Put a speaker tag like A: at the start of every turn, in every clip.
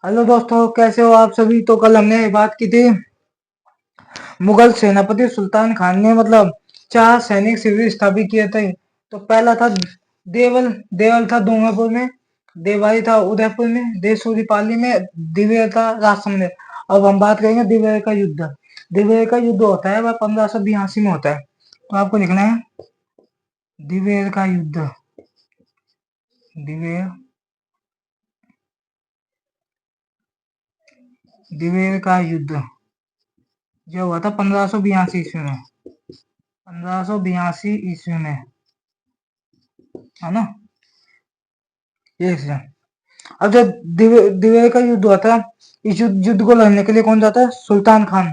A: Hello दोस्तों, कैसे हो आप सभी। तो कल हमने बात की थी मुगल सेनापति सुल्तान खान ने चार सैनिक शिविर स्थापित किए थे। तो पहला था देवल। देवल था डूंगरपुर में। देवारी था उदयपुर में। देसूरी पाली में। दिवेर था राजसमंद में। अब हम बात करेंगे दिवेर का युद्ध। दिवेर का युद्ध होता है वह 1582 में होता है। तो आपको लिखना है दिवेर का युद्ध। दिवेर दिवेर का युद्ध जो हुआ था 1582 ईस्वी में। 1582 में, है ना। ये है। अब जब दिवेर का युद्ध हुआ था, इस युद्ध को लड़ने के लिए कौन जाता है? सुल्तान खान।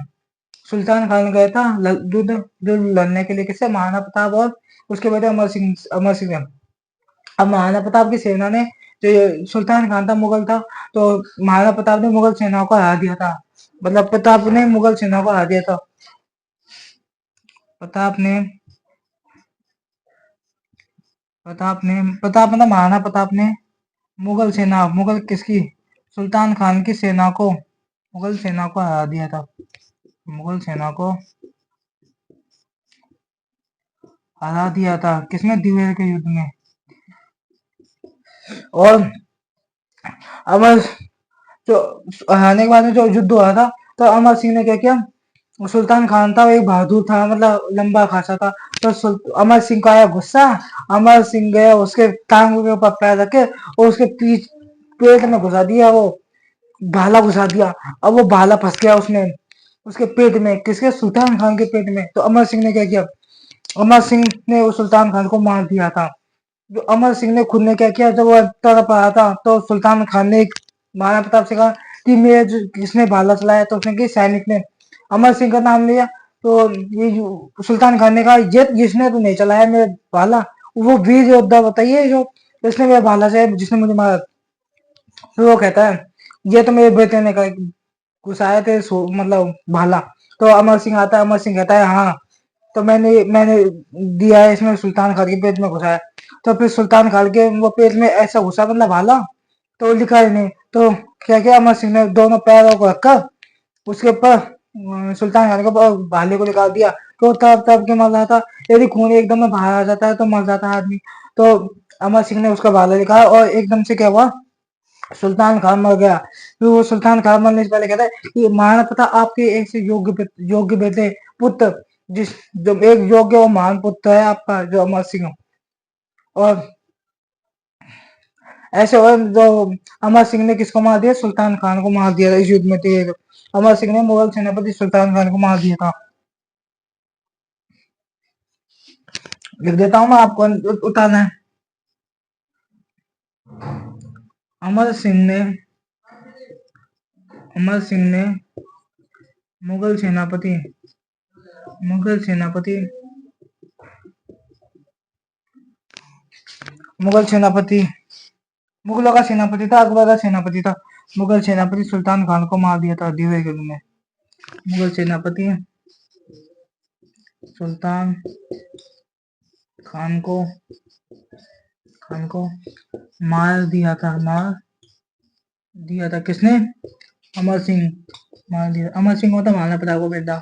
A: सुल्तान खान गया था युद्ध लड़ने के लिए। किससे? महाराणा प्रताप और उसके बेटे अमर सिंह। अमर सिंह। अब महाराणा प्रताप की सेना ने, जो ये सुल्तान खान था मुगल था, तो महाराणा प्रताप ने मुगल सेनाओं को हरा दिया था। प्रताप ने मुगल सेनाओं को हरा दिया था। प्रताप ने प्रताप मतलब महाराणा प्रताप ने मुगल किसकी? सुल्तान खान की सेना को, मुगल सेना को हरा दिया था। मुगल सेना को हरा दिया था किसने? दिवेर के युद्ध में। और अमर जो हराने के बाद में जो युद्ध हुआ था, तो अमर सिंह ने क्या किया? सुल्तान खान था वो एक बहादुर था, लंबा खासा था। तो अमर सिंह को आया गुस्सा। अमर सिंह गया उसके टांग के ऊपर पैर रखे और उसके पीठ पेट में घुसा दिया, वो भाला घुसा दिया। अब वो भाला फंस गया उसमें, उसके पेट में। किसके? सुल्तान खान के पेट में। तो अमर सिंह ने क्या किया? अमर सिंह ने उस सुल्तान खान को मार दिया था। जो अमर सिंह ने खुद ने क्या किया, जब वो तड़प रहा था, तो सुल्तान खान ने महाराणा प्रताप से कहा कि मेरे किसने भाला चलाया? तो उसने कि सैनिक ने। अमर सिंह का नाम लिया। तो सुल्तान खान ने कहा ये जिसने तो नहीं चलाया मेरे भाला, वो वीर योद्धा बताइए जो इसने मेरे भाला से, जिसने मुझे मारा। फिर वो कहता है ये तो मेरे बेटे ने कहा घुसाया थे भाला। तो अमर सिंह आता है। अमर सिंह कहता है हाँ, तो मैंने मैंने दिया है इसमें, सुल्तान खान के पेट में घुसाया। तो फिर सुल्तान खान के वो पेट में ऐसा घुसा भाला, तो लिखा ही नहीं। तो क्या किया अमर सिंह ने? दोनों पैरों को रखकर उसके ऊपर सुल्तान खान के भाले को निकाल दिया। तो तब तब के मर रहा था। यदि खून एकदम में बाहर आ जाता है तो मर जाता है आदमी। तो अमर सिंह ने उसका भाला निकाला और एकदम से क्या हुआ? सुल्तान खान मर गया। फिर वो सुल्तान खान मरने से पहले कहता है कि महाराणा प्रताप आपके ऐसे योग्य बेटे पुत्र, जिस जो एक योग्य और महान पुत्र है आपका, जो अमर सिंह। और ऐसे हुआ जो अमर सिंह ने किसको मार दिया? सुल्तान खान को मार दिया इस युद्ध में। तो अमर सिंह ने मुगल सेनापति सुल्तान खान को मार दिया था। लिख देता हूँ मैं, आपको उतारना है। अमर सिंह ने अमर सिंह ने मुगल सेनापति मुगल सेनापति मुगल सेनापति मुगलों का सेनापति था, अकबर का सेनापति था। मुगल सेनापति सुल्तान खान को मार दिया था दिवे के में। मुगल सेनापति सुल्तान खान को खान को मार दिया था किसने? अमर सिंह। मार दिया। अमर सिंह होता महाराणा प्रताप को बेटा,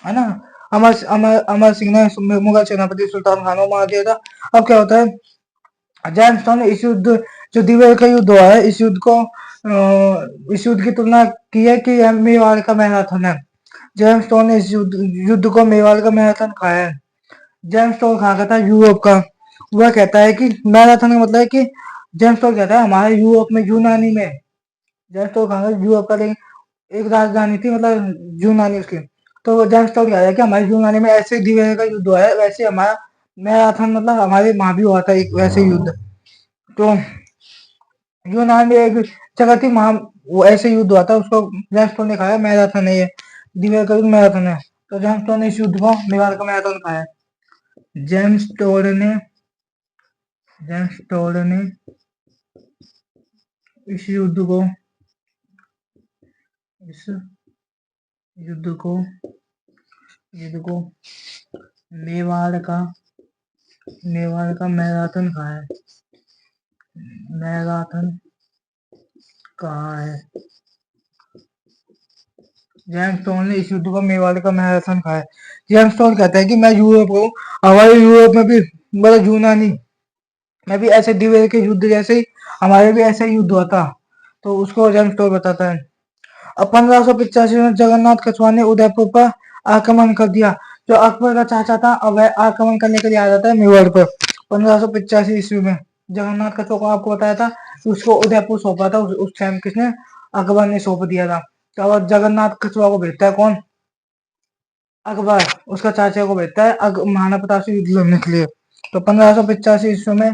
A: है ना। अमर सिंह ने मुगल सेनापति सुल्तान खान को मार दिया था। अब क्या होता है? जैन ने इस युद्ध, जो दिवे का युद्ध हुआ है, इस युद्ध की तुलना की है कि यह मेवाड़ का मैराथन है। जेम्स स्टोन ने इस युद्ध को मेवाड़ का मैराथन कहा है। जेम्स स्टोन कहाँ का था? यूरोप का। वह कहता है कि मैराथन का मतलब है कि जेम्स स्टोन कहता है हमारे यूरोप में, यूनानी में। जेम्स स्टोन कहाँ का? यूरोप का। लेकिन एक राजधानी थी यूनानी उसकी। तो वो जेम्स स्टोन कह रहा है कि हमारी यूनानी में ऐसे दिवे का युद्ध हुआ है, वैसे हमारा मैराथन हमारे वहां भी हुआ था एक वैसे युद्ध। तो यूनान में एक जगह थी वहां, वो ऐसे युद्ध हुआ था, उसको जेम्स स्टोन ने कहा मैराथन है ये, दिवे का युद्ध मैराथन है। तो जेम्स स्टोन ने इस युद्ध को मेवाड़ का मैराथन कहा है। जेम्स स्टोन ने जेम्स स्टोन ने इस युद्ध को इस युद्ध को युद्ध को मेवाड़ का मैराथन कहा है। मैराथन कहा है। जेम्स टोन ने इस युद्ध को मेवाड़ का मैराथन कहा है। जेम्स टोन कहता है कि मैं यूरोप हूँ, हमारे यूरोप में भी मतलब यूनानी में भी ऐसे दिव्य के युद्ध जैसे ही हमारे भी ऐसा ही युद्ध हुआ था। तो उसको जेम्स टोन बताता है। अब 1585 में जगन्नाथ कछुआ ने उदयपुर पर आक्रमण कर दिया। जो अकबर का चाचा था अब वह आक्रमण करने के लिए आ जाता है मेवाड़ पर 1585 ईस्वी में। जगन्नाथ कछुआ को आपको बताया था कि उसको उदयपुर सौंपा था। उस टाइम किसने? अकबर ने सौंप दिया था। तो अब जगन्नाथ कछुआ को भेजता है कौन? अकबर उसका चाचा को भेजता है महाराणा प्रताप से युद्ध लड़ने के लिए। तो 1585 ईस्वी में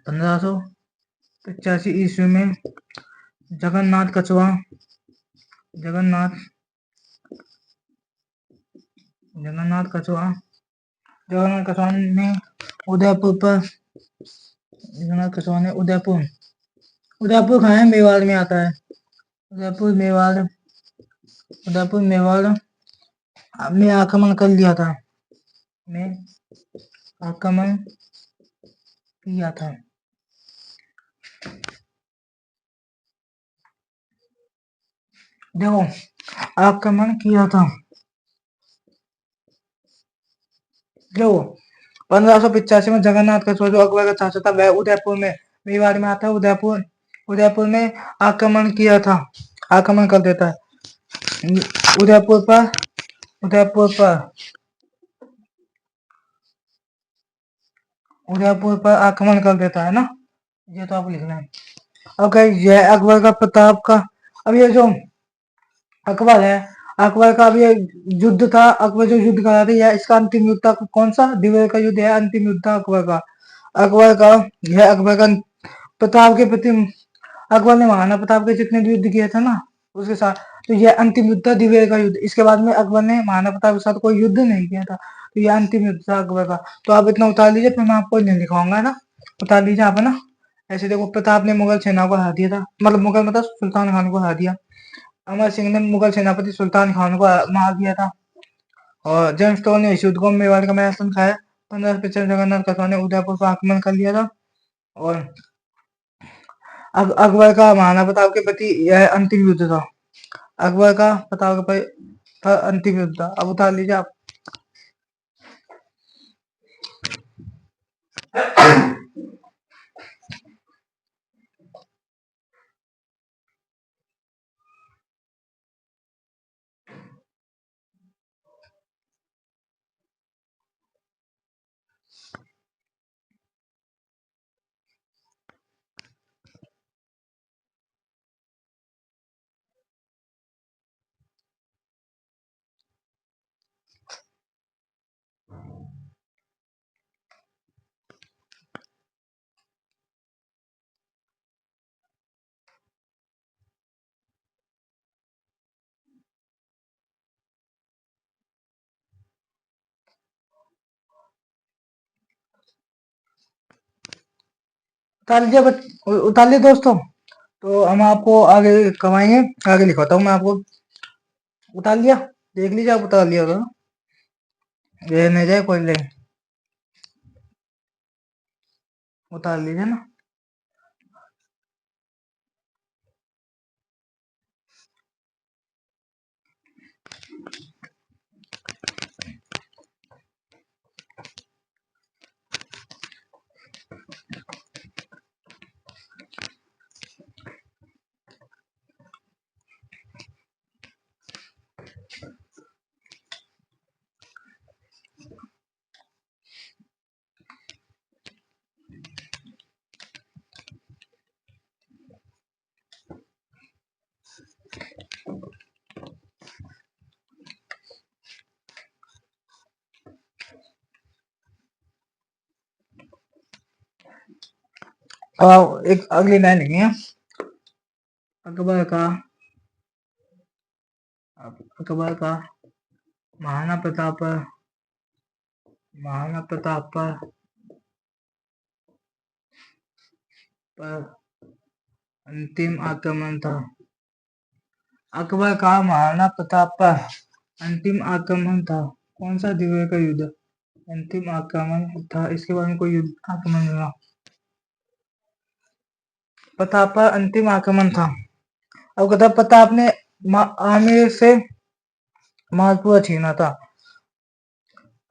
A: 1585 ईस्वी में जगन्नाथ कछुआ जगन्नाथ जगन्नाथ कछुआ जगन्नाथ कछुआ ने उदयपुर पर जगन्नाथ कछुआ ने उदयपुर उदयपुर कहाँ है? मेवाड़ में आता है। उदयपुर मेवाड़ में आक्रमण कर लिया था में आक्रमण किया था। देखो आक्रमण किया था। देखो 1585 में जगन्नाथ कछुआ जो अकबर का चाचा था वह उदयपुर में मेवाड़ में आता है। उदयपुर में आक्रमण किया था, आक्रमण कर देता है। उदयपुर पर उदयपुर पर आक्रमण कर देता है ना, ये तो आपको लिखना है। अब यह अकबर का प्रताप का, अब ये जो अकबर है, अकबर का अब ये युद्ध था, अकबर जो युद्ध कर रहा था यह इसका अंतिम युद्ध था। कौन सा? दिवाली का युद्ध है, अंतिम युद्ध था अकबर का यह अकबर का प्रताप के प्रति। अकबर ने महाराणा प्रताप के जितने भी युद्ध किए थे ना उसके साथ, तो यह अंतिम युद्ध था दिवेल का युद्ध। इसके बाद में अकबर ने महाराणा प्रताप के साथ कोई युद्ध नहीं किया था। तो यह अंतिम युद्ध था अकबर का। तो आप इतना उतार लीजिए, फिर मैं आपको नहीं दिखाऊंगा ना, उतार लीजिए आप, है ना। ऐसे देखो प्रताप ने मुगल सेना को हरा दिया था, मतलब मुगल मतलब सुल्तान खान को हरा दिया। अमर सिंह ने मुगल सेनापति सुल्तान खान को मार दिया था। और जेम्स टोन ने इस युद्ध को मेवाड़ का मैदान खाया। 1555 जगन्नाथ कछुआ ने उदयपुर पर आक्रमण कर लिया था। और अकबर का महाराणा प्रताप के प्रति यह अंतिम युद्ध था। अकबर का प्रताप पर अंतिम युद्ध था। अब उतार लीजिए आप। उतार लीजिए दोस्तों। तो हम आपको आगे कमाएंगे, आगे लिखवाता हूँ मैं आपको। उतार लिया? देख लीजिए आप, उतार लिया तो ये नहीं जाए कोई ले, उतार लीजिए ना। अब एक अगली लाइन लिखनी है। अकबर का अकबर का महाराणा प्रताप पर अंतिम आक्रमण था। अकबर का महाराणा प्रताप पर अंतिम आक्रमण था। कौन सा? दिवाली का युद्ध अंतिम आक्रमण था। इसके बाद में कोई युद्ध आक्रमण हुआ। प्रताप पर अंतिम आक्रमण था। अब कहता है प्रताप ने आमेर से मालपुआ छीना था।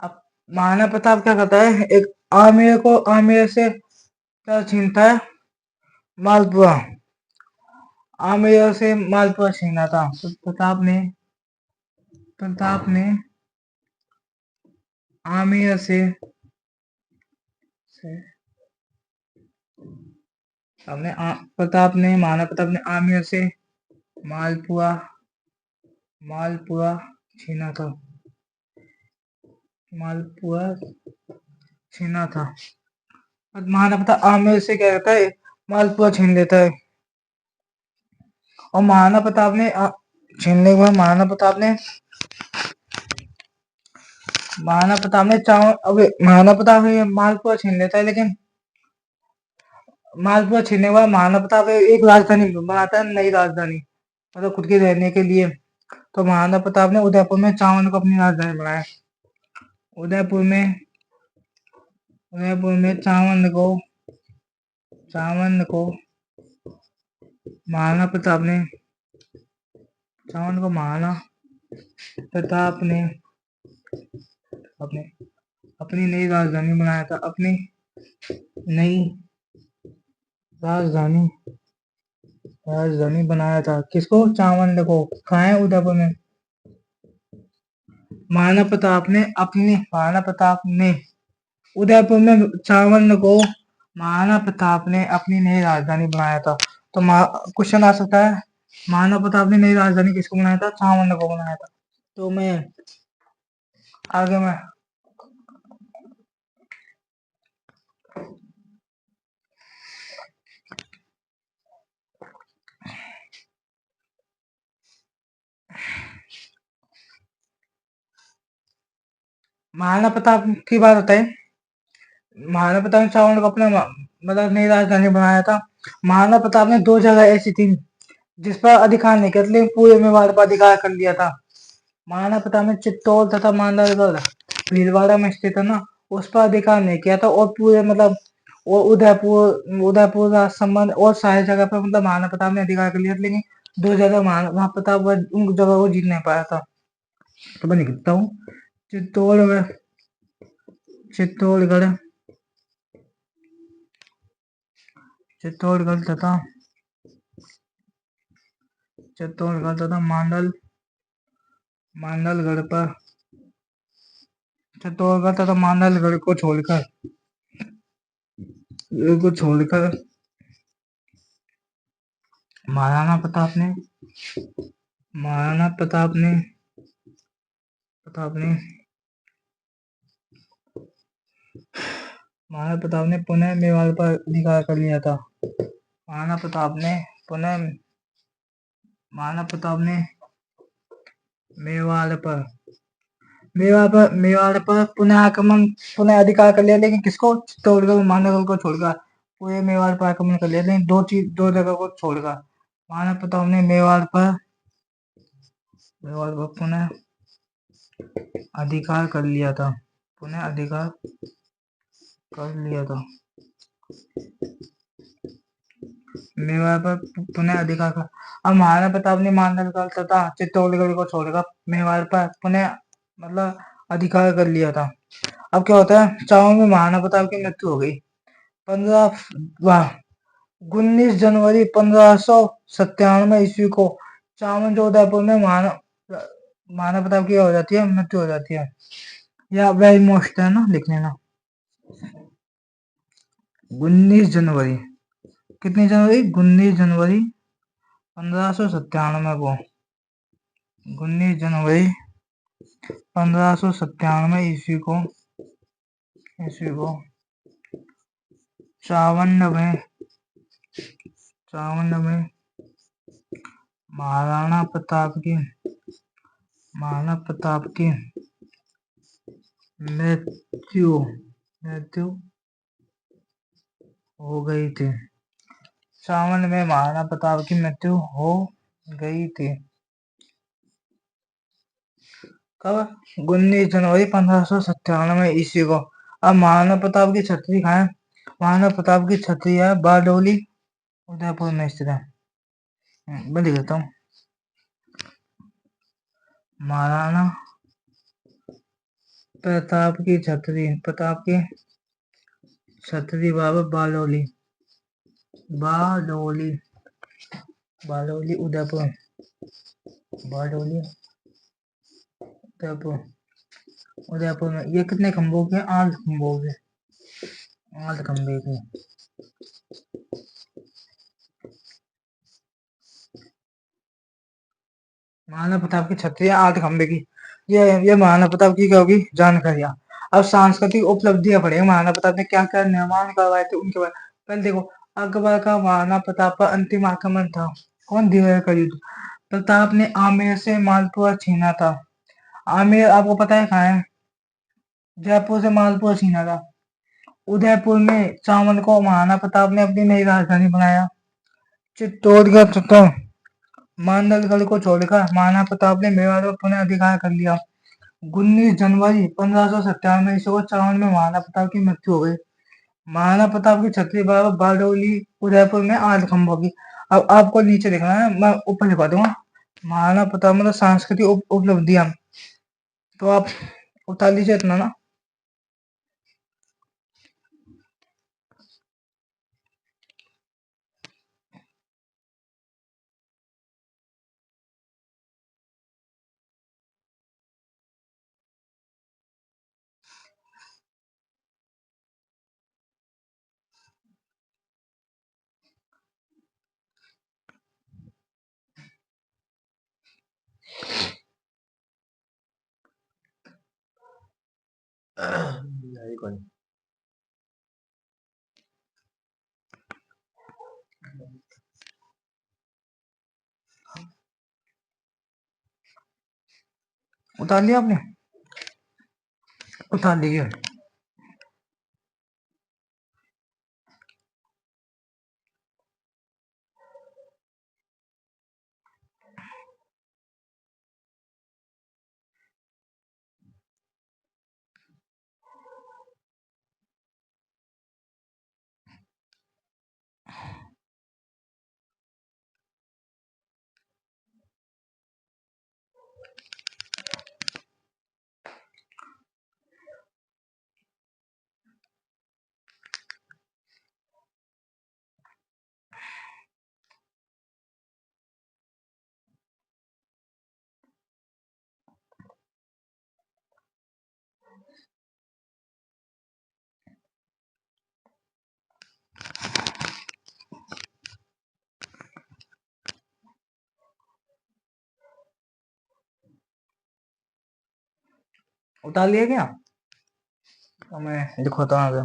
A: अब महाराणा प्रताप क्या करता है, एक आमेर से क्या छीनता है, मालपुआ। आमेर से मालपुआ छीना था। तो प्रताप ने आमेर से महाराणा प्रताप ने आमेर से मालपुआ छीना था। महाराणा प्रताप आमेर से क्या कहता है, मालपुआ छीन लेता है। और महाराणा प्रताप ने छीनने के बाद महाराणा प्रताप ने मालपुआ छीन लेता है, लेकिन मालपुआ छीनने के बाद महाराणा प्रताप एक राजधानी बनाता है, नई राजधानी, मतलब खुद के रहने के लिए। तो महाराणा प्रताप ने उदयपुर में चावल को अपनी राजधानी बनाया। उदयपुर में चावल को महाराणा प्रताप ने अपनी नई राजधानी बनाया था। अपनी नई राजधानी बनाया था। किसको? चावल को। कहाँ है? उदयपुर में। महाराणा प्रताप ने उदयपुर में चावल को महाराणा प्रताप ने अपनी नई राजधानी बनाया था। तो क्वेश्चन आ सकता है, महाराणा प्रताप ने नई राजधानी किसको बनाया था? चावल को बनाया था। तो आगे मैं महाराणा प्रताप की बात होता है। महाराणा प्रताप ने चावल को अपना मतलब नई राजधानी बनाया था। महाराणा प्रताप ने 2 जगह ऐसी थी जिस पर अधिकार नहीं किया, लेकिन पूरे मेवाड़ पर अधिकार कर लिया था। महाराणा प्रताप ने चित्तौड़ तथा मांडलगढ़ भीलवाड़ा में स्थित है ना, उस पर अधिकार नहीं किया था। और पूरे मतलब और उदयपुर राजसमंद और सारी जगह पर मतलब महाराणा प्रताप ने अधिकार कर लिया था, लेकिन 2 जगह महाराणा प्रताप उन जगह को जीत नहीं पाया था। तो मैं लिखता हूँ चित्तौड़गढ़ तथा मांडलगढ़ को छोड़कर महाराणा प्रताप ने पुनः मेवाड़ पर अधिकार कर लिया था। महाराणा प्रताप ने मेवाड़ पर पुनः अधिकार कर लिया, लेकिन किसको? चित्तौड़गढ़ मांडलगढ़ को छोड़कर पूरे मेवाड़ पर आक्रमण कर लिया, लेकिन 2 जगह को छोड़कर। महाराणा प्रताप ने मेवाड़ पर पुनः अधिकार कर लिया था। मेवाड़ पर पुनः अधिकार कर। अब महाराणा प्रताप ने मांडलगढ़ तथा चित्तौड़गढ़ को छोड़कर मेवाड़ पर पुनः मतलब अधिकार कर लिया था। अब क्या होता है, चावल में महाराणा प्रताप की मृत्यु हो गई। 19 जनवरी 1597 ईस्वी को चावल जो उदयपुर में महाराणा प्रताप की हो जाती है, मृत्यु हो जाती है। या वेरी मोस्ट है ना, लिख लेना। 19 जनवरी, कितनी जनवरी? 19 जनवरी 1597 को, 19 जनवरी 1597 ईस्वी को चावंड में महाराणा प्रताप की मृत्यु हो गई थी। चावंड में महाराणा प्रताप की मृत्यु हो गई थी। कब? 19 जनवरी 1597 ईस्वी को। अब महाराणा प्रताप की छतरी कहाँ है? महाराणा प्रताप की छतरी है बारडोली, उदयपुर में स्थित है। मैं लिख देता हूँ। महाराणा प्रताप की छतरी बाबा बालोली बालोली बालोली उदयपुर बालोली उदयपुर उदयपुर में ये कितने खंभों के? 8 खंभों के, 8 खंभे के। महाराणा प्रताप की छतरी 8 खंभे की। ये महाराणा प्रताप की क्या होगी? जानकारियां। अब सांस्कृतिक उपलब्धियां पढ़ेंगे। महाराणा प्रताप ने क्या क्या निर्माण करवाए थे उनके बारे में। पहले देखो, अकबर का महाराणा प्रताप पर अंतिम आक्रमण था। कौन? दिवालिया का युद्ध। प्रताप ने आमेर से मालपुआ छीना था। आमेर आपको पता है कहाँ है? जयपुर से मालपुआ छीना था। उदयपुर में चावल को महाराणा प्रताप ने अपनी नई राजधानी बनाया। चित्तौड़गढ़ तथा मांडलगढ़ को छोड़कर महाराणा प्रताप ने मेवाड़ पर पुनः अधिकार कर लिया। 19 जनवरी 1597 ईस्वी को चावल में महाराणा प्रताप की मृत्यु हो गई। महाराणा प्रताप की छतरी बाबा बारडोली उदयपुर में 8 खंभों की। अब आपको नीचे देखना है, मैं ऊपर लिखवा दूंगा महाराणा प्रताप मतलब सांस्कृतिक उपलब्धियां। तो आप उतार लीजिए इतना ना। उतार लिया आपने? उतार लीजिए। उतार लिया क्या? तो मैं लिखवाता हूँ आगे।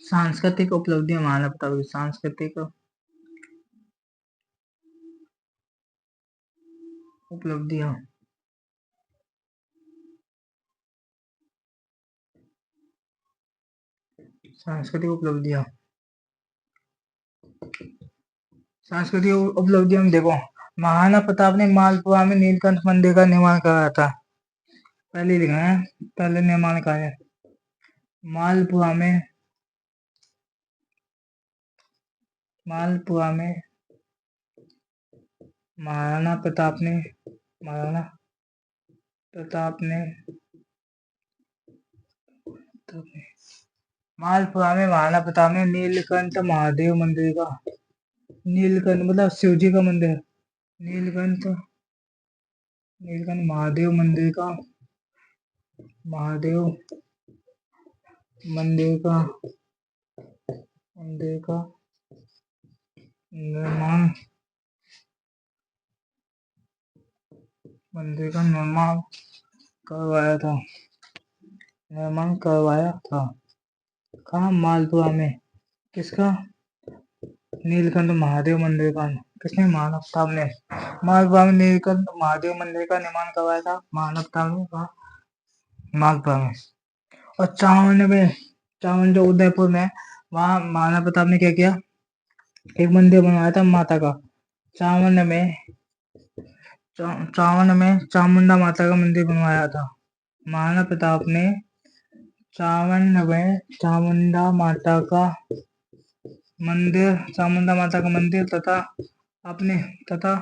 A: सांस्कृतिक उपलब्धियां महाराणा प्रताप की। सांस्कृतिक उपलब्धियां सांस्कृतिक उपलब्धियां सांस्कृतिक उपलब्धियां में देखो, महाराणा प्रताप ने मालपुआ में नीलकंठ मंदिर का निर्माण कराया था। पहले लिखा है, पहले निर्माण कार्य मालपुआ में महाराणा प्रताप ने मालपुआ में महाराणा प्रताप ने नीलकंठ महादेव मंदिर का नीलकंठ मतलब शिव जी का मंदिर। नीलकंठ, नीलकंठ महादेव मंदिर का, महादेव मंदिर का, मंदिर का निर्माण, मंदिर का निर्माण करवाया था, निर्माण करवाया था। कहाँ? मालपुरा में। किसका? नीलकंठ महादेव मंदिर का किसने? मानव ताप ने। मालपुरा में नीलकंठ महादेव मंदिर का निर्माण करवाया था मानव ताप ने। कहा? मालपुरा में। और चावंड में, चावंड जो उदयपुर में, वहाँ महाराणा प्रताप ने क्या किया? एक मंदिर बनवाया था माता का। चावंड में, चावंड में चामुंडा माता का मंदिर बनवाया था महाराणा प्रताप ने। चावंड में चामुंडा माता का मंदिर, चामुंडा माता का मंदिर अपने तथा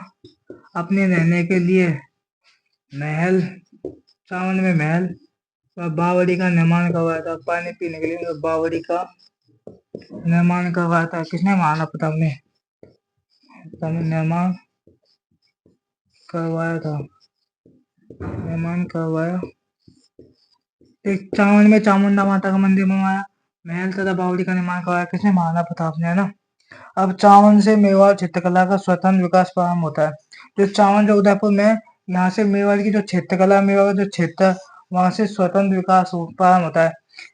A: अपने रहने के लिए महल, चावंड में महल व बावड़ी का निर्माण करवाया था। पानी पीने के लिए बावड़ी का निर्माण करवाया था। किसने? महाराणा प्रताप ने निर्माण करवाया था, निर्माण करवाया। एक चावंड में चामुंडा माता का मंदिर बनवाया, महल तथा बावड़ी का निर्माण करवाया। किसने? महाराणा प्रताप ने, है ना। अब चावंड से मेवाड़ चित्रकला का स्वतंत्र विकास प्रारंभ होता है। जो चावंड जो उदयपुर में, यहाँ से मेवाड़ की जो चित्रकला, मेवाड़ का जो क्षेत्र, वहां से स्वतंत्र विकास प्रारंभ होता है।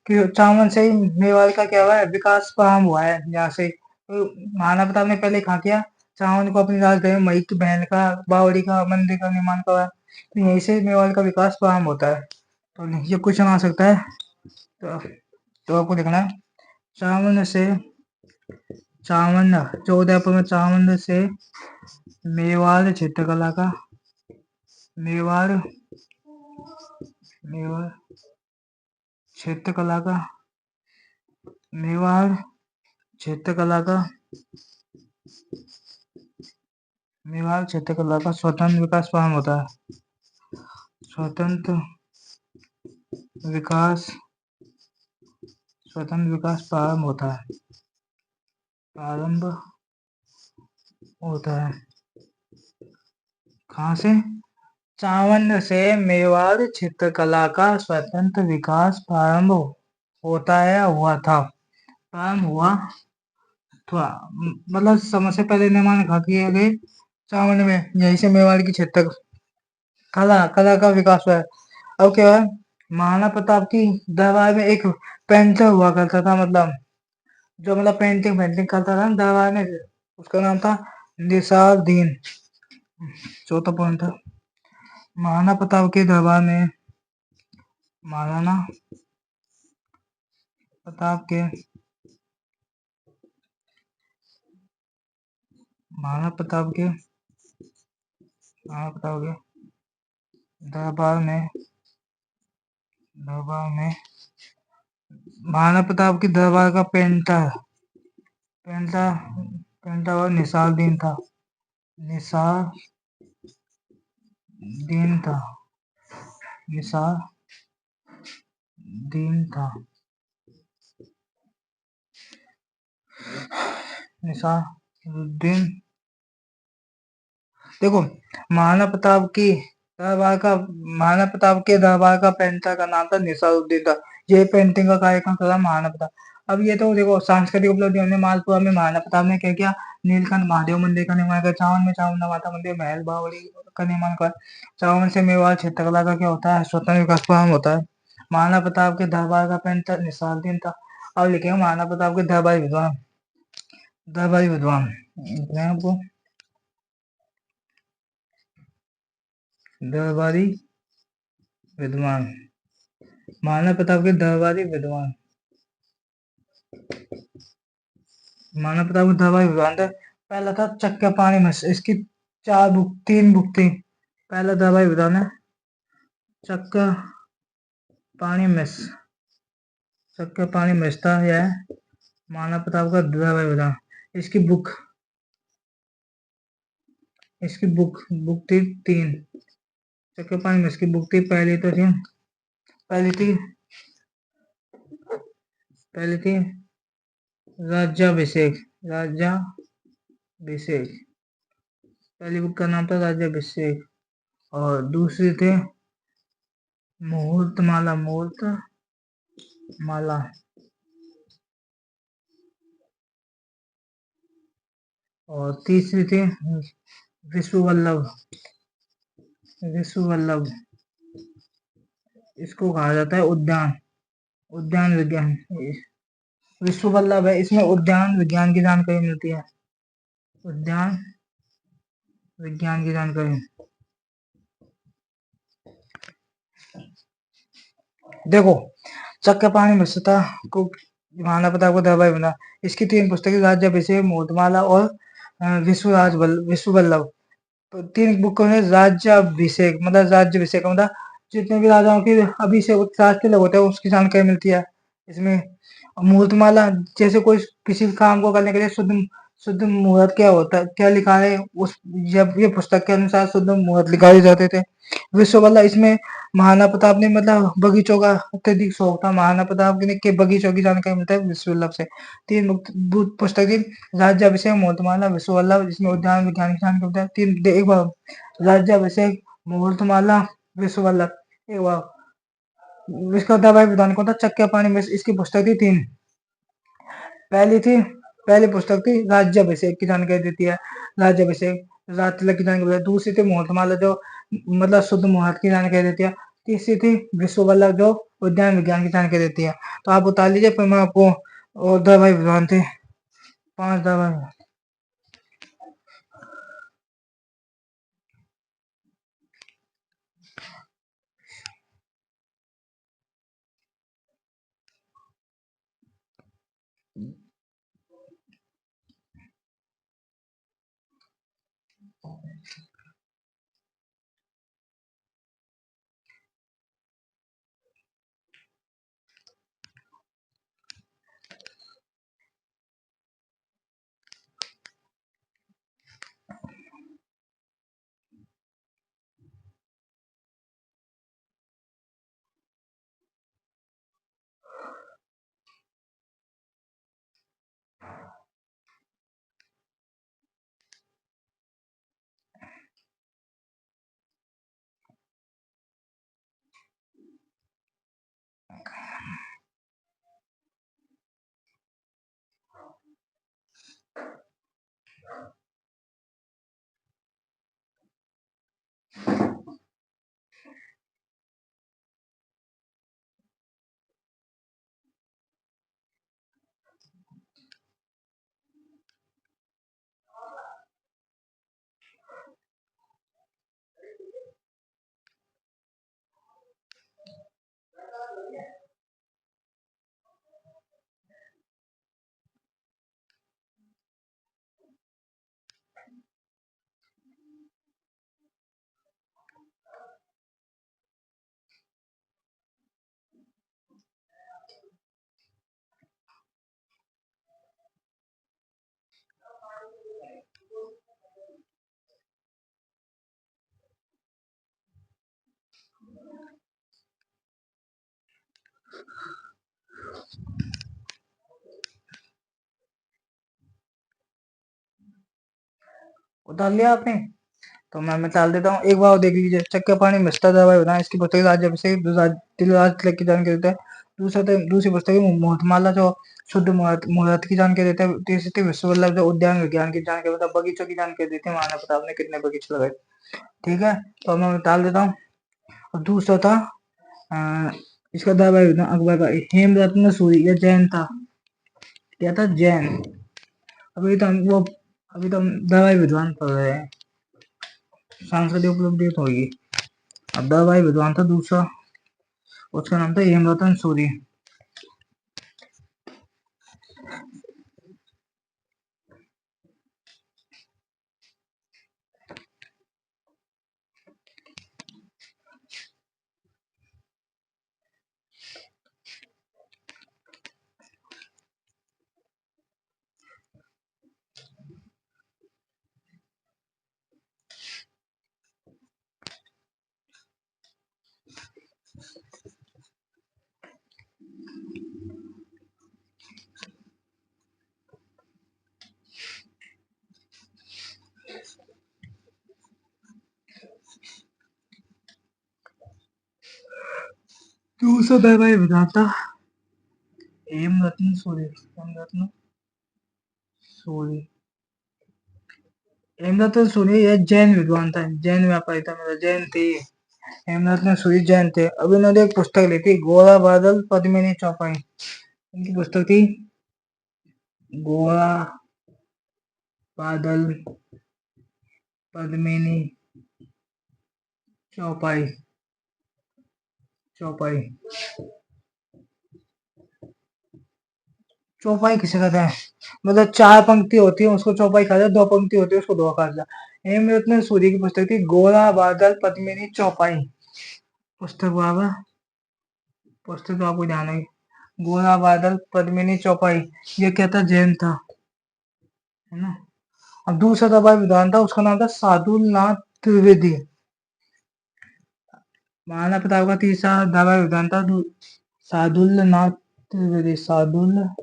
A: कि चावंड से ही मेवाड़ का क्या हुआ है? विकास प्रारंभ हुआ है यहाँ से। तो महाराणा प्रताप ने पहले कहा किया? चावंड को अपनी राजधानी मई की महल का, बावड़ी का मंदिर का निर्माण करवाया। तो यहीं से मेवाड़ का विकास प्रारंभ होता है। तो ये क्वेश्चन आ सकता है। तो आपको लिखना है चावंड से, चावंड जो उदयपुर में, चावंड से मेवाड़ चित्रकला का, मेवाड़, मेवाड़ चित्रकला का, मेवाड़ चित्रकला का, मेवाड़ चित्रकला का स्वतंत्र विकास प्रारंभ होता है। स्वतंत्र विकास, स्वतंत्र विकास प्रारंभ होता है, प्रारंभ होता है। कहाँ से? चावंड से मेवाड़ चित्रकला का स्वतंत्र विकास प्रारंभ होता है, हुआ था, प्रारंभ हुआ था। मतलब सबसे पहले निर्माण कहाँ किए गए? चावंड में। यहीं से मेवाड़ की चित्र कला का विकास हुआ है। अब क्या है? महाराणा प्रताप की दरबार में एक पेंटर हुआ करता था, मतलब जो मतलब पेंटिंग पेंटिंग करता था दरबार में, उसका नाम था निसारदीन। चौथा पॉइंट था महाराणा प्रताप के दरबार में, महाराणा प्रताप के, महाराणा प्रताप के, महाराणा प्रताप के दरबार में, दरबार में महाराणा प्रताप के दरबार का पेंटर, पेंटर, पेंटर और निसारदीन था, निसारदीन था, निसारदीन था, निसारुद्दीन। देखो, महाराणा प्रताप की दरबार का, महाराणा प्रताप के दरबार का पेंटर का नाम था निसारुद्दीन था। ये पेंटिंग का कार्यक्रम था महाराणा प्रताप। अब ये तो देखो सांस्कृतिक उपलब्धि हमने मालपुरा में महाराणा प्रताप ने क्या किया? नीलकंठ महादेव मंदिर का निर्माण किया। चावंड में चामुंडा माता मंदिर, महल बावड़ी का निर्माण किया। चावंड से मेवाड़ चित्रकला का क्या होता है? स्वतंत्र विकास प्रारंभ होता है। महाराणा प्रताप के दरबार का पेंटर निसारुद्दीन था। अब लिखेंगे महाराणा प्रताप के दरबारी विद्वान, दरबारी विद्वान आपको दरबारी विद्वान, महाराणा प्रताप के दरबारी विद्वान, महाराणा प्रताप के दरबारी विद्वान थे। पहला था चक्का पानी मिश्र, इसकी तीन बुक थी। पहला दरबारी विद्वान है चक्का पानी मिश्र, चक्का पानी मिश्र था यह महाराणा प्रताप का दरबारी विद्वान। इसकी बुक, इसकी बुक थी तीन। चक्का पानी मिश्र की बुक थी, पहली तो थी, पहली थी, पहली थी राज्याभिषेक, राज्याभिषेक, अभिषेक। पहली बुक का नाम था राज्याभिषेक और दूसरी थे मुहूर्तमाला। मुहूर्तमाला और तीसरी थी विश्ववल्लभ। विश्ववल्लभ इसको कहा जाता है उद्यान। उद्यान विज्ञान। विश्ववल्लभ है, इसमें उद्यान विज्ञान की जानकारी मिलती है। उद्यान विज्ञान की जानकारी। देखो, चक्र पाणी मिश्रता को महाना प्रताप को दरबारी बना। इसकी 3 पुस्तकें राज्याभिषेक, मुहूर्तमाला और विश्ववल्लभ। तो 3 बुकों में राज्याभिषेक मतलब राज्याभिषेक मतलब जितने भी राजाओं की अभिषेक राजतिलक होता है उसकी जानकारी मिलती है इसमें। मुहूर्तमाला जैसे कोई किसी काम को करने के लिए शुद्ध शुद्ध मुहूर्त क्या होता है, क्या लिखा है उस जब ये पुस्तक के अनुसार शुद्ध मुहूर्त लिखाए जाते थे। विश्ववल्लभ इसमें महाराणा प्रताप ने मतलब बगीचों का अत्यधिक शौक था। महाराणा प्रताप के बगीचों की जानकारी मिलता है विश्ववल्लभ से। 3 पुस्तक थी राज्याभिषेक, मुहूर्तमाला, विश्ववल्लभ जिसमें उद्यान विज्ञान की जानकारी मिलता है। 3 एक बार राज्याभिषेक, मुहूर्तमाला, विश्ववल्लभ। एक बार इसका दवाई विधान कौन था? चक्कर पाणी में इसकी पुस्तक थी 3। पहली थी पहली पुस्तक थी राज्याभिषेक की जानकारी देती है। राज्याभिषेक राजतिलक की जानकारी। दूसरी थी मुहूर्तमाला जो मतलब शुद्ध मुहूर्त की जानकारी देती है। तीसरी थी विश्ववल्लभ जो उद्यान विज्ञान की जानकारी देती है। तो आप बता लीजिए फिर मैं आपको और दवाई विधान थे 5 दवाई। उतार लिया आपने? तो मैं मिसाल देता हूँ, एक बार देख लीजिए। चक्कर पाणी मिश्रता दवाई बना इसकी पुस्तक राज्याभिषेक राजतिलक की जानकारी देता है। दूसरी पुस्तक है मुहूर्तमाला जो शुद्ध मुहूर्त की जानकारी देता है। तीसरी थी विश्ववल्लभ जो उद्यान विज्ञान की जानकारी मतलब बगीचों की जानकारी देते हैं। महाराणा प्रताप ने कितने बगीचे लगाए। ठीक है, तो मैं मिसाल देता हूँ। और दूसरा था इसका दवाई अकबर का हेमरत्न सूरी या जैन था। क्या था? जैन। अभी तो हम दवाई विद्वान पढ़ रहे हैं, सांस्कृतिक उपलब्धि तो होगी। अब दवाई विद्वान था दूसरा, उसका नाम था हेमरतन सूरी। दूसरा भाई बताता हेमरत्न सूरी। हेमरत्न सूरी। हेमरत्न सूरी ये जैन विद्वान था, जैन व्यापारी था, मतलब जैन थे। हेमरत्न सूरी जैन थे। अभी उन्होंने एक पुस्तक ली थी, गोरा बादल पद्मिनी चौपाई। उनकी पुस्तक थी गोरा बादल पद्मिनी चौपाई। चौपाई चौपाई किसे कहते हैं? मतलब चार पंक्ति होती है उसको चौपाई कहा जाए, दो पंक्ति होती है उसको दो कहा जाए। हेमरत्न सूरी की पुस्तक थी गोरा बादल पद्मिनी चौपाई। पुस्तक बाबा, पुस्तक तो आपको ध्यान है, गोरा बादल पद्मिनी चौपाई। ये क्या था? जैन था, है ना। अब दूसरा दबाई विद्वान था, उसका नाम था साधुनाथ त्रिवेदी। महाराणा प्रताप का तीसरा दबाई विद्वान था साधुनाथ त्रिवेदी। साधुनाथ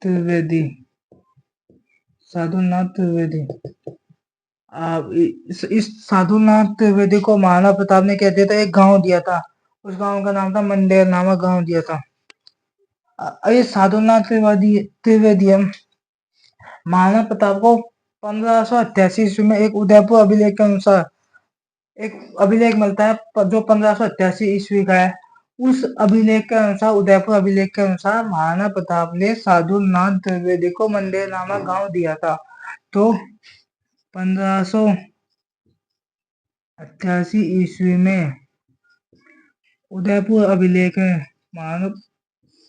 A: त्रिवेदी। साधुनाथ त्रिवेदी। इस साधुनाथ त्रिवेदी को महाराणा प्रताप ने कहते थे एक गांव दिया था, उस गांव का नाम था मंडेर नामक गांव दिया था। ये साधुनाथ त्रिवेदी महाराणा प्रताप को 1588 ईस्वी में एक उदयपुर अभिलेख के अनुसार एक अभिलेख मिलता है जो 1588 ईस्वी का है। उस अभिलेख के अनुसार, उदयपुर अभिलेख के अनुसार महाराणा प्रताप ने साधुनाथ त्रिवेदी को मंडेर नामक गांव दिया था। तो 1588 ईस्वी में उदयपुर अभिलेख है।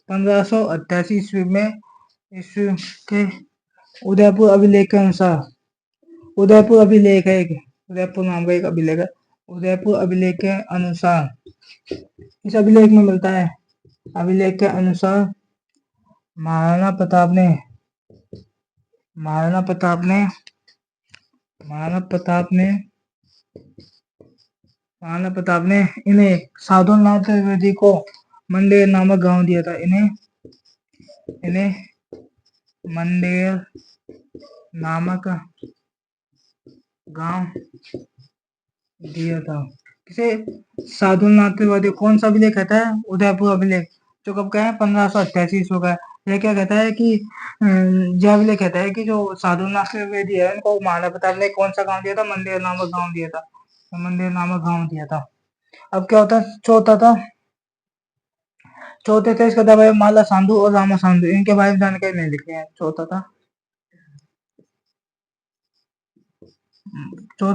A: 1588 ईस्वी में ईस्वी के उदयपुर अभिलेख के अनुसार, उदयपुर अभिलेख है एक, उदयपुर नाम का एक अभिलेख है। उदयपुर अभिलेख के अनुसार, इस अभिलेख में मिलता है, अभिलेख के अनुसार महाराणा प्रताप ने महाराणा प्रताप ने महाराणा प्रताप ने इन्हें साधुनाथ त्रिवेदी को मंडेर नामक गांव दिया था। इन्हें मंडेर नामक गांव दिया था। किसे? साधुनाथ त्रिवेदी। कौन सा अभिलेख कहता है? उदयपुर अभिलेख, जो कब का है? 1588 ईस्वी का है। यह क्या कहता है कि यह अभिलेख कहता है कि जो साधुनाथ त्रिवेदी है उनको महाराणा प्रताप ने कौन सा गांव दिया था? मंडेर नामक गांव दिया था। मंडेर नामक गांव दिया था। अब क्या होता है? चौथे थे इसका दबाई माला साधु और रामा साधु। इनके बारे में जानकारी नहीं लिखी है। चौथा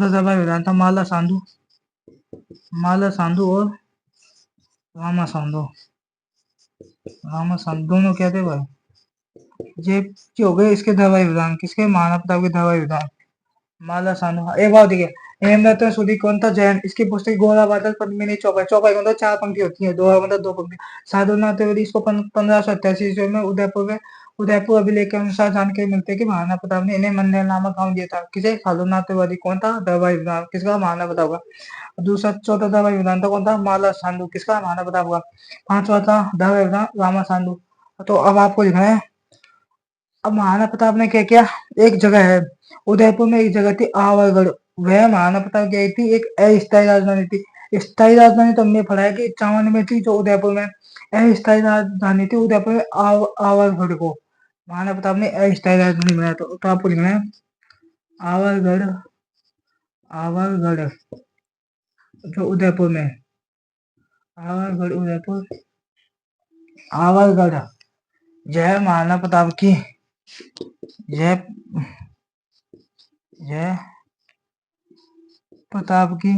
A: दबाई विधान था माला साधु और रामा साधु दोनों क्या थे भाई? ये हो गए इसके दवाई विधान। किसके? महाराणा प्रताप के दवाई विधान। माला साधु। एक बात देखिए, हेमरत्न सूरी कौन था? जैन। इसकी पुस्तक गोरा बादल पद्मिनी चौपाई। चौपाई मतलब चार पंक्ति होती है, दो मतलब दो पंक्ति। साधुनाथ त्रिवेदी इसको 1588 ईस्वी में उदयपुर अभिलेख के अनुसार जानकारी मिलती है कि महाराणा प्रताप ने इन्हें मंडेर नामक गांव दिया था। किसे? साधुनाथ त्रिवेदी। कौन था? दवाई विधान। किसका? महाराणा प्रताप का। दूसरा चौथा दवाई विधान था कौन था? माला साधु। किसका? महाराणा प्रताप का। पांचवा था दवाई विधान रामा साधु। तो अब आपको लिखना है, अब महाराणा प्रताप ने क्या किया? एक जगह है उदयपुर में, एक जगह थी आवागढ़। वह महाराणा प्रताप की थी एक अस्थायी राजधानी थी। स्थायी राजधानी तो हमने पढ़ा है कि 54 में थी, जो उदयपुर में अस्थायी राजधानी थी उदयपुर में आवागढ़ को महाराणा प्रताप ने अस्थायी राजधानी बनाया। तो आपको लिखना है आवागढ़। जो उदयपुर में, आवागढ़ उदयपुर। आवागढ़ यह महाराणा प्रताप की यह प्रताप की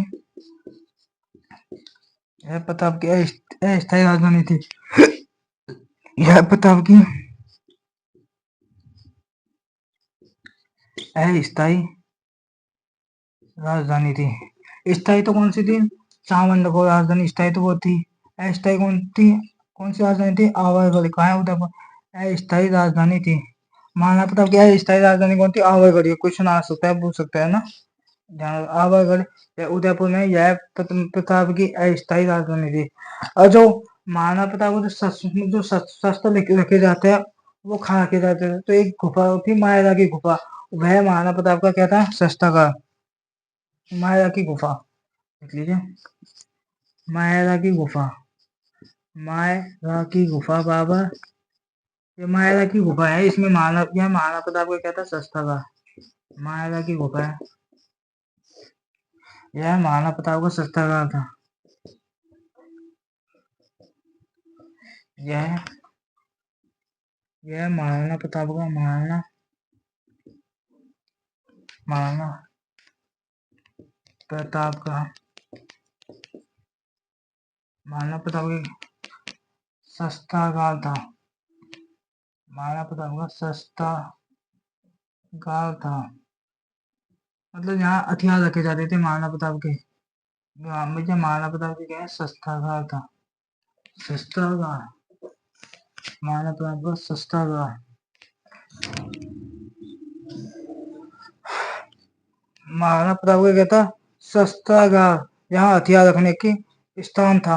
A: अस्थायी राजधानी थी। यह प्रताप की अस्थायी राजधानी थी। स्थायी तो कौन सी थी? चावंड को राजधानी स्थायी तो वो थी। अस्थायी कौन थी? कौन सी राजधानी थी? आवागढ़। कहाँ है? उदयपुर। अस्थायी राजधानी थी महाराणा प्रताप की। अस्थायी राजधानी कौन थी? आवागढ़। क्वेश्चन आ सकता है, पूछ सकता है ना। आवागढ़ उदयपुर में यह प्रताप की अस्थायी राजधानी थी। और जो महाराणा प्रताप को जो शस्त्र रखे जाते हैं वो खा रखे जाते थे, तो एक गुफा थी माया की गुफा, वह महाराणा प्रताप का क्या था? शस्त्र का, माया की गुफा। देख लीजिए, मायरा की गुफा, मायरा की गुफा बाबा, ये मायरा की गुफा है। इसमें मानव, यह मानव प्रताप को क्या था, सस्ता था। मायरा की गुफा है, यह महाराणा प्रताप का शस्त्रागार था। यह महाराणा प्रताप का, महाराणा प्रताप का, महाराणा प्रताप का शस्त्रागार था। महाराणा प्रताप का शस्त्रागार था, मतलब यहाँ हथियार रखे जाते थे महाराणा प्रताप के। महाराणा प्रताप के क्या है, शस्त्रागार था। शस्त्रागार, महाराणा प्रताप का शस्त्रागार, महाराणा प्रताप का क्या था, शस्त्रागार, यहाँ हथियार रखने की स्थान था,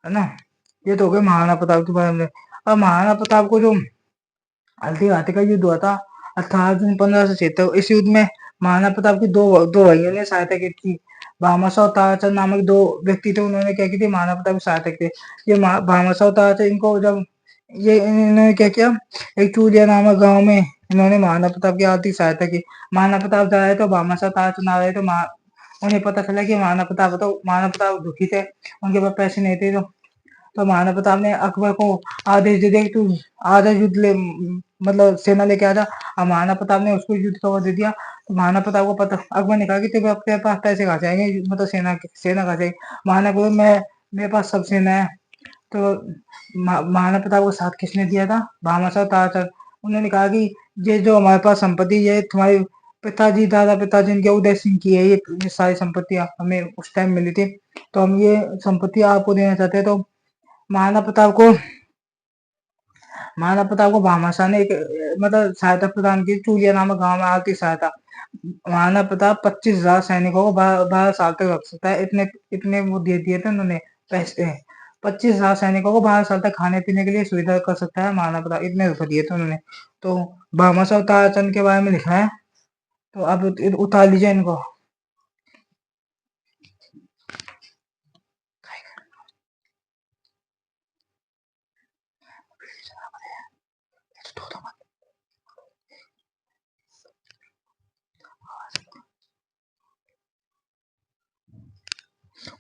A: है ना। ये तो हो गए महाराणा प्रताप के बारे में। अब महाराणा प्रताप को जो हल्दी घाटी का युद्ध हुआ था 18 जून 1576, इस युद्ध में महाराणा प्रताप की दो भाइयों ने सहायता की थी। भामाशाह और ताराचंद नामक दो व्यक्ति थे, उन्होंने क्या की थी, महाराणा प्रताप की सहायता की थी। ये भामाशाह और ताराचंद, इनको जब इन्होंने क्या किया, एक चूलिया नामक गांव में इन्होंने महाराणा प्रताप की आर्थिक सहायता की। महाराणा प्रताप जा रहे थे, भामाशाह ताराचंद आ रहे थे। उन्हें पता चला कि महाराणा प्रताप दुखी थे, उनके पास पैसे नहीं थे। तो महाराणा प्रताप ने अकबर को आदेश दे दिया कि तू आधा युद्ध ले, मतलब सेना लेके आ जा। अब महाराणा प्रताप ने उसको युद्ध का दे दिया। तो महाराणा प्रताप को पता, अकबर ने कहा कि तेरे पास पैसे कहाँ से आएंगे, मतलब सेना कहाँ से। महाराणा को मेरे पास सब सेना है। तो महाराणा प्रताप को साथ किसने दिया था, भामाशाह ताराचंद। उन्होंने कहा कि ये जो हमारे पास संपत्ति, ये तुम्हारे पिताजी, दादा पिताजी के उदय सिंह की है, ये सारी संपत्तियां हमें उस टाइम मिली थी, तो हम ये संपत्ति आपको देना चाहते हैं। तो महाराणा प्रताप को भामाशाह ने एक मतलब सहायता प्रदान की, चूलिया नामक गांव में आर्थिक सहायता। महाराणा प्रताप 25,000 सैनिकों को 12 साल तक रख सकता है, इतने इतने वो दे दिए थे उन्होंने पैसे। 25,000 सैनिकों को 12 साल तक खाने पीने के लिए सुविधा कर सकता है महाराणा प्रताप, इतने रुपए दिए थे उन्होंने। तो भामाशाह और ताराचंद के बारे में लिखा है, तो अब उतार लीजिए इनको।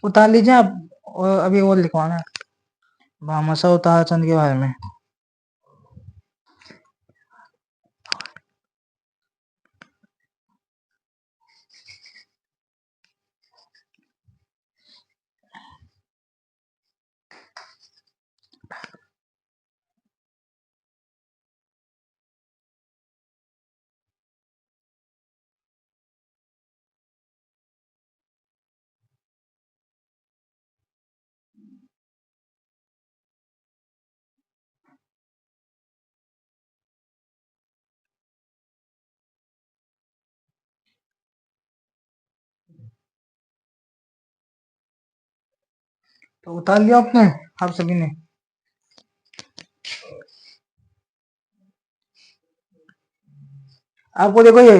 A: उतार लीजिए आप, और अभी वो लिखवाना है भामाशाह और ताराचंद के बारे में। तो उतार लिया आपने, आप सभी ने। आपको देखो ये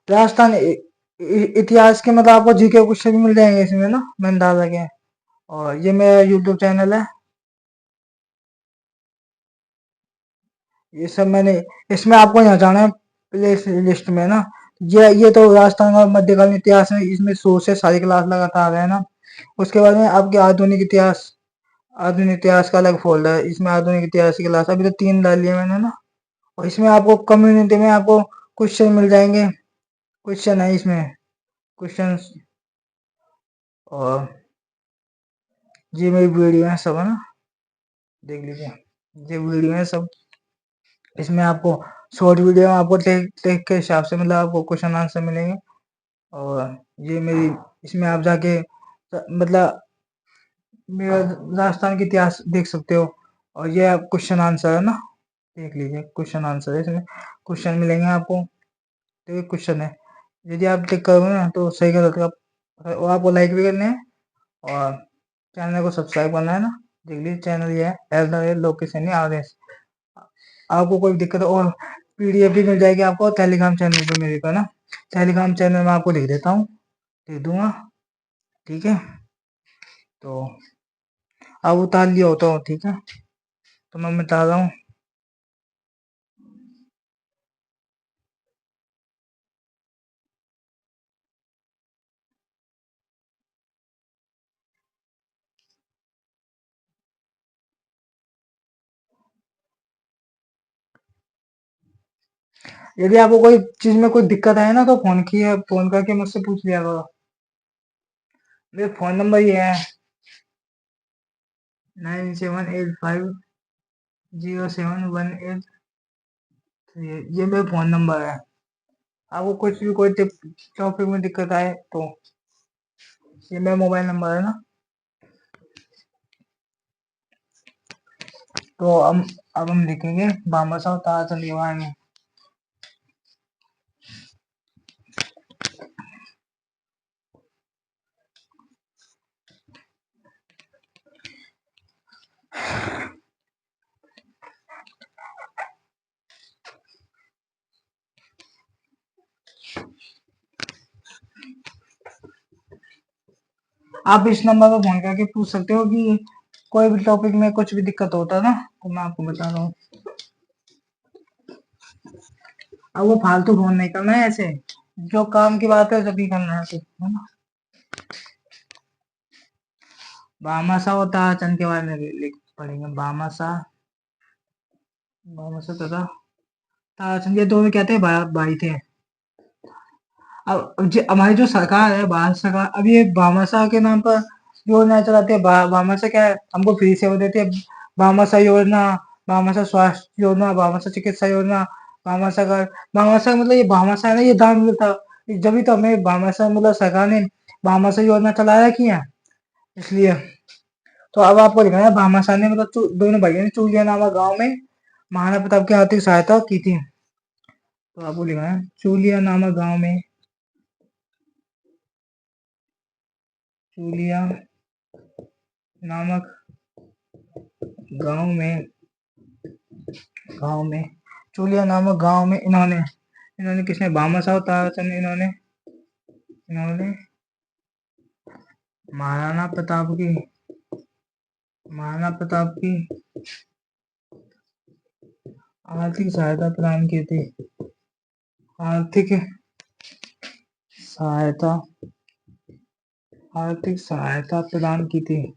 A: राजस्थान इतिहास के, मतलब आपको जीके क्वेश्चन भी मिल जाएंगे इसमें ना, मैंने डाला गया है। और ये मेरा यूट्यूब चैनल है, ये सब मैंने, इसमें आपको यहाँ जाना है प्ले लिस्ट में ना। ये तो राजस्थान का मध्यकालीन इतिहास है, इसमें 100 से सारी क्लास लगातार है ना। उसके बाद में आपके आधुनिक इतिहास का अलग फोल्डर है, इसमें आधुनिक इतिहास की क्लास अभी तो 3 डाली है मैंने ना। और इसमें आपको कम्युनिटी में आपको क्वेश्चन मिल जाएंगे, क्वेश्चन है इसमें, क्वेश्चन। और ये मेरी वीडियो है सब, है ना, देख लीजिए, ये वीडियो है सब। इसमें आपको शॉर्ट वीडियो में आपको टेक के हिसाब से, मतलब आपको क्वेश्चन आंसर मिलेंगे। और ये मेरी, इसमें आप जाके मतलब मेरा राजस्थान के इतिहास देख सकते हो। और ये क्वेश्चन आंसर है ना, देख लीजिए, क्वेश्चन आंसर है, इसमें क्वेश्चन मिलेंगे आपको। तो ये क्वेश्चन है, यदि आप टिक करोगे ना तो सही गलत का, और आपको लाइक भी करने हैं और चैनल को सब्सक्राइब करना है ना। देख लीजिए, चैनल ये है एल्डर लोकेशन आदेश। आपको कोई दिक्कत और पीडीएफ भी मिल जाएगी आपको टेलीग्राम चैनल पे मेरे का ना। टेलीग्राम चैनल में आपको लिख देता हूँ, लिख दूंगा। ठीक है, तो अब उतार लिया होता हूँ, ठीक है, तो मैं मिटा रहा हूँ। यदि आपको कोई चीज में कोई दिक्कत आए ना, तो फोन करके मुझसे पूछ लिया करो। मेरा फोन नंबर ये है 97850718। ये मेरा फोन नंबर है। आपको कुछ भी कोई टॉपिक में दिक्कत आए तो ये मेरा मोबाइल नंबर है ना। तो अब हम लिखेंगे भामाशाह ताराचंद के बारे में। आप इस नंबर पर फोन करके पूछ सकते हो कि कोई भी टॉपिक में कुछ भी दिक्कत होता है ना, तो मैं आपको बता रहा हूँ। अब वो फालतू फोन नहीं करना है, ऐसे जो काम की बात है तभी करना है, ठीक है ना। भामाशाह और ताराचंद के बारे में लिख पढ़ेंगे। भामाशाह तथा ताराचंद, ये दोनों कहते हैं भाई थे। अब हमारी जो सरकार है, भारत सरकार, अब ये भामाशाह के नाम पर योजना चलाते हैं। भामाशाह क्या है, हमको फ्री सेवा देते हैं। भामाशाह योजना, भामाशाह स्वास्थ्य योजना, भामाशाह चिकित्सा योजना, भामाशाह का भामाशाह मतलब ये भामाशाह ना, ये दान मिलता। जब तो हमें भामाशाह मतलब सरकार ने भामाशाह योजना चला रखी है, इसलिए। तो अब आपको लिखना है भामाशाह ने मतलब दोनों भाइयों ने चूलिया नामक गांव में महाराणा प्रताप की आर्थिक सहायता की थी। तो आपको लिखना है चूलिया नामक गांव में, चूलिया नामक गांव में, चूलिया नामक गांव में इन्होंने इन्होंने किसने, भामाशाह और ताराचंद, इन्होंने महाराणा प्रताप की आर्थिक सहायता प्रदान की थी। आर्थिक सहायता प्रदान की थी।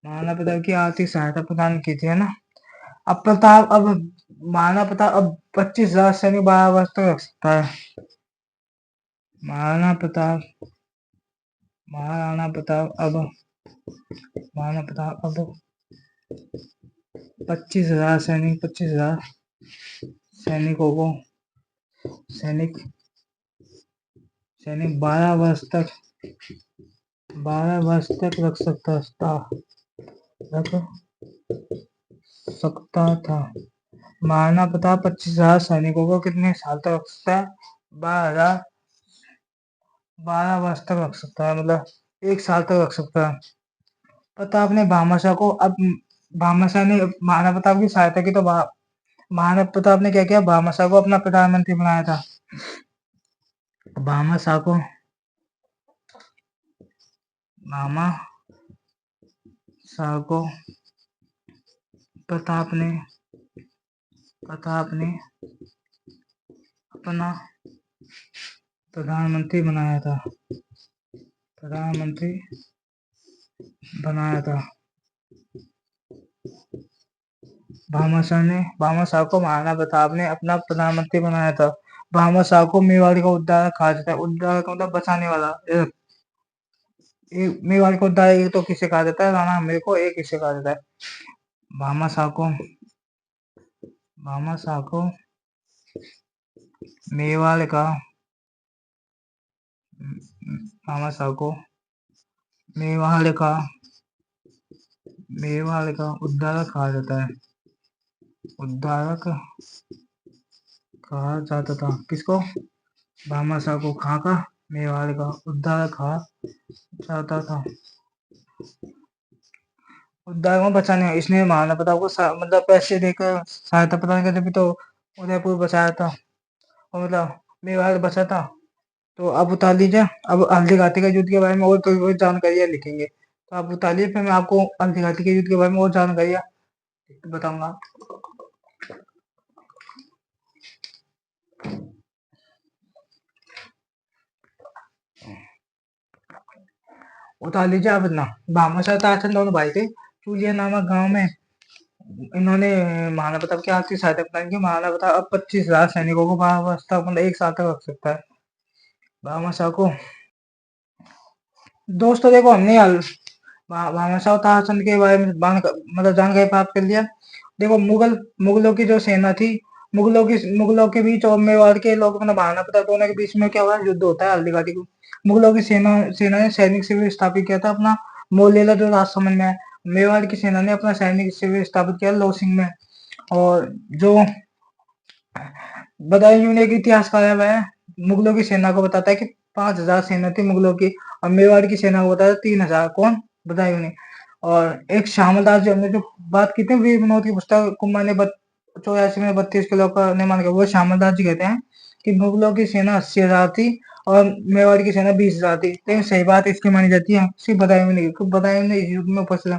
A: महाराणा प्रताप की आर्थिक सहायता प्रदान की थी, है ना। अब महाराणा प्रताप अब 25,000 सैनिक 12 वर्ष तक रख सकता है। महाराणा प्रताप अब 25,000 सैनिकों को 12 वर्ष तक रख सकता था। महाराणा प्रताप 25,000 सैनिकों को कितने साल तक रख सकता है? 12 वर्ष तक रख सकता है, मतलब 1 साल तक रख सकता है। प्रताप ने भामाशाह को, अब भामाशाह ने महाराणा प्रताप की सहायता की, तो महाराणा प्रताप ने क्या किया, भामाशाह को अपना प्रधानमंत्री बनाया था। भामाशाह को प्रताप ने अपना प्रधानमंत्री बनाया था। भामाशाह को महाराणा प्रताप ने अपना प्रधानमंत्री बनाया था। भामाशाह को मेवाड़ का उद्धारक कहा जाता है। उद्धारक मतलब बचाने वाला। मेवाड़ का उद्धारक एक तो किसे कहा जाता है, राणा हम्मीर को, एक किसे कहा जाता है, भामाशाह को मेवाड़ का उद्धारक कहा जाता है। किसको? भामाशाह को। कहाँ का? मेवाड़ का उद्धारक कहा जाता था। उद्धारक में बचाने, इसने महाराणा प्रताप को मतलब पैसे देकर सहायता प्रदान करके भी तो उदयपुर बचाया था, और मतलब मेवाड़ बचा था। तो आप उतार लीजिए। अब हल्दी घाटी का युद्ध के बारे में और कोई जानकारियाँ लिखेंगे, तो आप उतारिए, फिर मैं आपको हल्दी घाटी के युद्ध के बारे में और जानकारियाँ बताऊंगा। उतार लीजिए आप इतना। भामाशाह तारचंद दोनों भाई थे। चूलिया नामक गांव में इन्होंने महाराणा प्रताप की आखिरी सहायता प्रदान की। महाराणा प्रताप अब 25,000 सैनिकों को भामाशाह मतलब एक साथ तक रख सकता है। भामाशाह को दोस्तों देखो, हमने भामाशाह ताराचंद के बारे में मतलब जानकारी प्राप्त कर लिया। देखो, मुगलों की जो सेना थी, मुगलों के बीच और मेवाड़ के लोग मतलब महाराणा प्रताप दोनों के बीच में क्या हुआ, युद्ध होता है हल्दी घाटी को। मुगलों की सेना ने सैनिक शिविर स्थापित किया था अपना मोलेला जो राजसमंद में है। मेवाड़ की सेना ने अपना सैनिक शिविर स्थापित किया लोसिंग में। और जो बदायूं एक इतिहासकार है, वह मुगलों की सेना को बताता है कि 5,000 सेना थी मुगलों की, और मेवाड़ की सेना को बताया 3,000। कौन? बदायूं ने। और एक श्यामलदास जी, हमने जो बात की थी वीर विनोद की पुस्तक कुंभा ने 84 में 32 किलो का निर्माण किया, वो श्यामलदास जी कहते हैं कि मुगलों की सेना 80,000 थी और मेवाड़ की सेना 20,000 थी। लेकिन सही बात इसकी मानी जाती है, सिर्फ बदायूं ने, बदायूं ने इस युद्ध में उपस्थित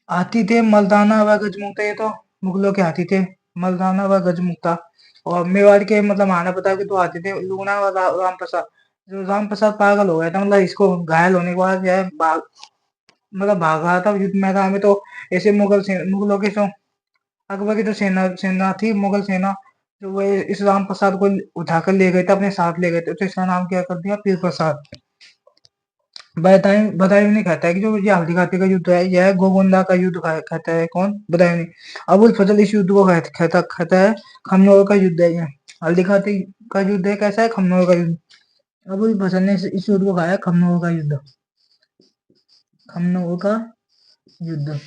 A: हाथी थे मर्दाना व गजमुक्ता। ये तो मुगलों के हाथी थे, मर्दाना व गजमुक्ता। और मेवाड़ के मतलब महाराणा प्रताप के 2 हाथी थे, लूणा और राम प्रसाद। जो राम प्रसाद पागल हो गया था, मतलब इसको घायल होने के बाद जो है भाग रहा था युद्ध मैदान में। तो ऐसे मुगलों की जो अकबर की जो सेना थी, मुगल सेना, जो वो इस राम प्रसाद को उठाकर ले गए थे, अपने साथ ले गए थे। तो इसका नाम क्या कर दिया, पीर प्रसाद। बदायूं ने कहता है कि जो ये हल्दी घाटी का युद्ध है, यह गोगुंडा का युद्ध कहता है। कौन? बदायूं ने। अबुल फजल इस युद्ध को कहता है खमनोर का युद्ध है। ये हल्दी घाटी का युद्ध है, कैसा है, खमनोर का युद्ध। अबुल फजल ने इस युद्ध को कहा है खमनोर का युद्ध, खमनोर का युद्ध।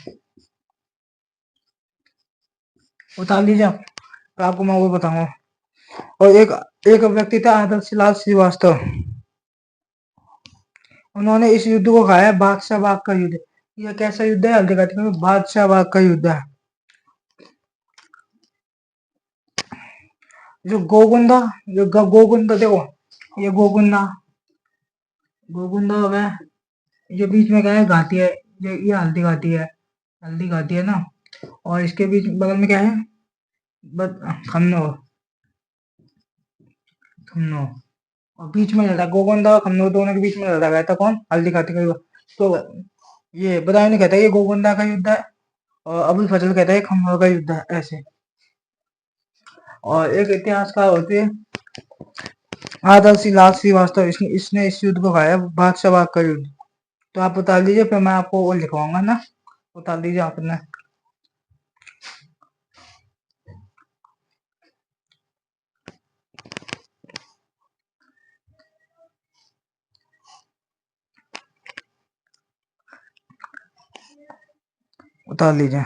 A: उतार लीजिए आप, तो आपको मैं वो बताऊंगा। और एक एक व्यक्ति था आदर्श लाल श्रीवास्तव, उन्होंने इस युद्ध को कहा है बादशाह बाग का युद्ध। यह कैसा युद्ध है? हल्दी घाटी में बादशाह बाग का युद्ध है। जो गोगुंदा, गोगुंदा देखो, ये गोगुंदा हो गया, ये बीच में क्या है, घाटी है। ये हल्दी घाटी है, हल्दी घाटी है ना। और इसके बीच बगल में क्या है, खमनोर, खमनोर। और बीच में लड़ा गोगुंदा और खमनोर, दोनों के बीच में लड़ा गया था। कौन? हल्दी घाटी का युद्ध। तो ये बदायूं ने कहता है ये गोगुंदा का युद्ध है, और अबुल फजल कहता है खमनोर का युद्ध है, ऐसे। और एक इतिहासकार होते हैं आदर्श लाल श्रीवास्तव, इसने इस युद्ध को कहा है बादशाह बाग का युद्ध। तो आप बता दीजिए, फिर मैं आपको वो लिखवाऊंगा ना, बता दीजिए आपने। उतार लीजिए।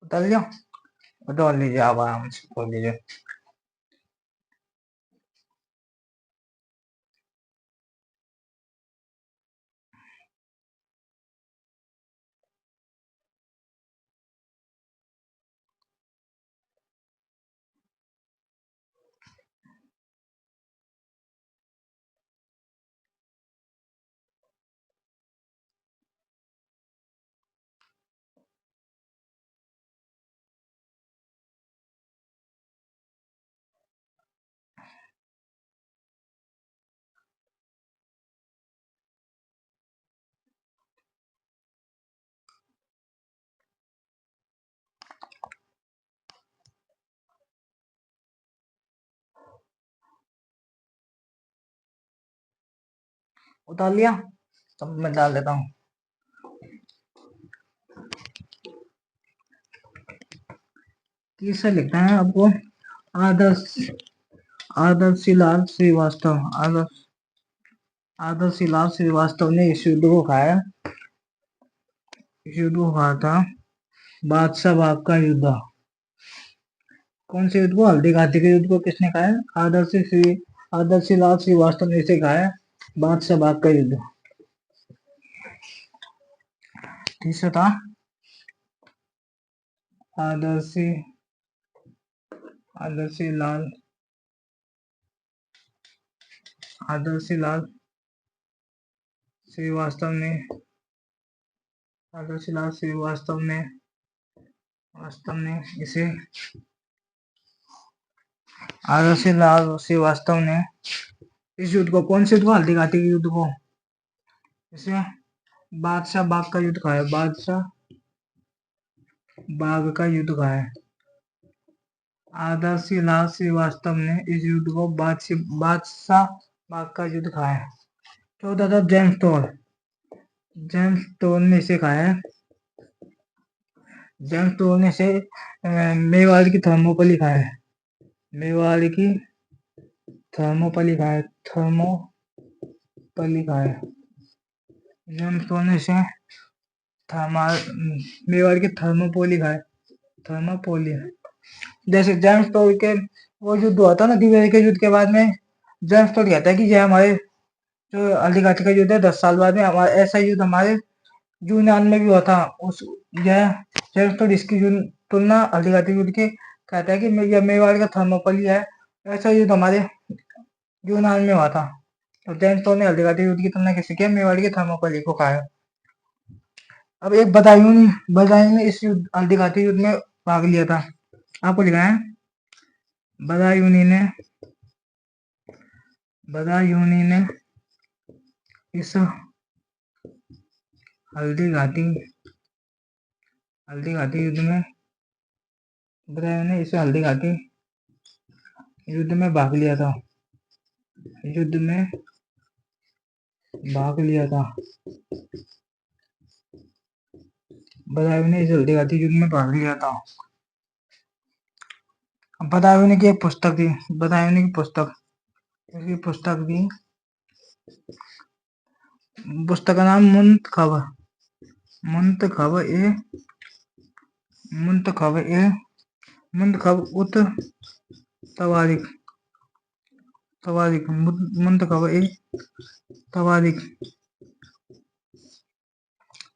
A: उतार लिया, उतार लीजिए, आप आराम से उतार लीजिए। उतार लिया, तब मैं डाल देता हूँ। तीसरा लिखना है आपको आदर्श आदर्श लाल श्रीवास्तव। आदर्श लाल श्रीवास्तव ने इस युद्ध को खाया। इस युद्ध को कहा था बादशाह बाग का युद्ध। कौन से युद्ध को? हल्दी घाटी के युद्ध को किसने कहा है? आदर्श लाल श्रीवास्तव ने इसे कहा है बादशाह बाग का युद्ध। तीसरा था आदर्शी लाल श्रीवास्तव ने इसे इस युद्ध को, कौन से युद्ध को? हल्दी घाटी के युद्ध को, इसे बादशाह बाग का युद्ध कहा है। बादशाह बाग का युद्ध कहा है। आदर्श लाल श्रीवास्तव ने इस युद्ध को बादशाह बाग का युद्ध कहा है। चौथा था जेम्स टोल ने इसे कहा है। जेम्स टोल ने इसे मेवाड़ की थर्मोपली कहा है। मेवाड़ की थर्मोपली कहा है। जेम्स टोल ने इसे मेवाड़ की थर्मोपोली कहा है। थर्मोपोली। जैसे जेम्स टोल के वो युद्ध हुआ था ना, दिवाली के युद्ध के बाद में जेम्स टोल कहता है कि यह हमारे जो हल्दी घाटी का युद्ध है 10 साल बाद में हमारा ऐसा युद्ध हमारे यूनान में भी हुआ था। यह जेम्स टोल इसकी तुलना हल्दी घाटी युद्ध के कहता है कि यह मेवाड़ का थर्मोपली है, ऐसा युद्ध हमारे यूनान में हुआ था। तो जेम्स टोल ने हल्दी घाटी युद्ध की तुलना किसी के? मेवाड़ के थर्मोपली को कहा है। अब एक बदायूं ने इस हल्दी घाटी युद्ध में भाग लिया था। आपको लिखा है बदायूनी ने इस हल्दी घाटी युद्ध में बदायूं ने इस हल्दी घाटी युद्ध में भाग लिया था। बदायूं ने इस हल्दी घाटी युद्ध में भाग लिया था। बदायूं की एक पुस्तक थी। बदायूं की पुस्तक का नाम मुंतखब उत तवारीख।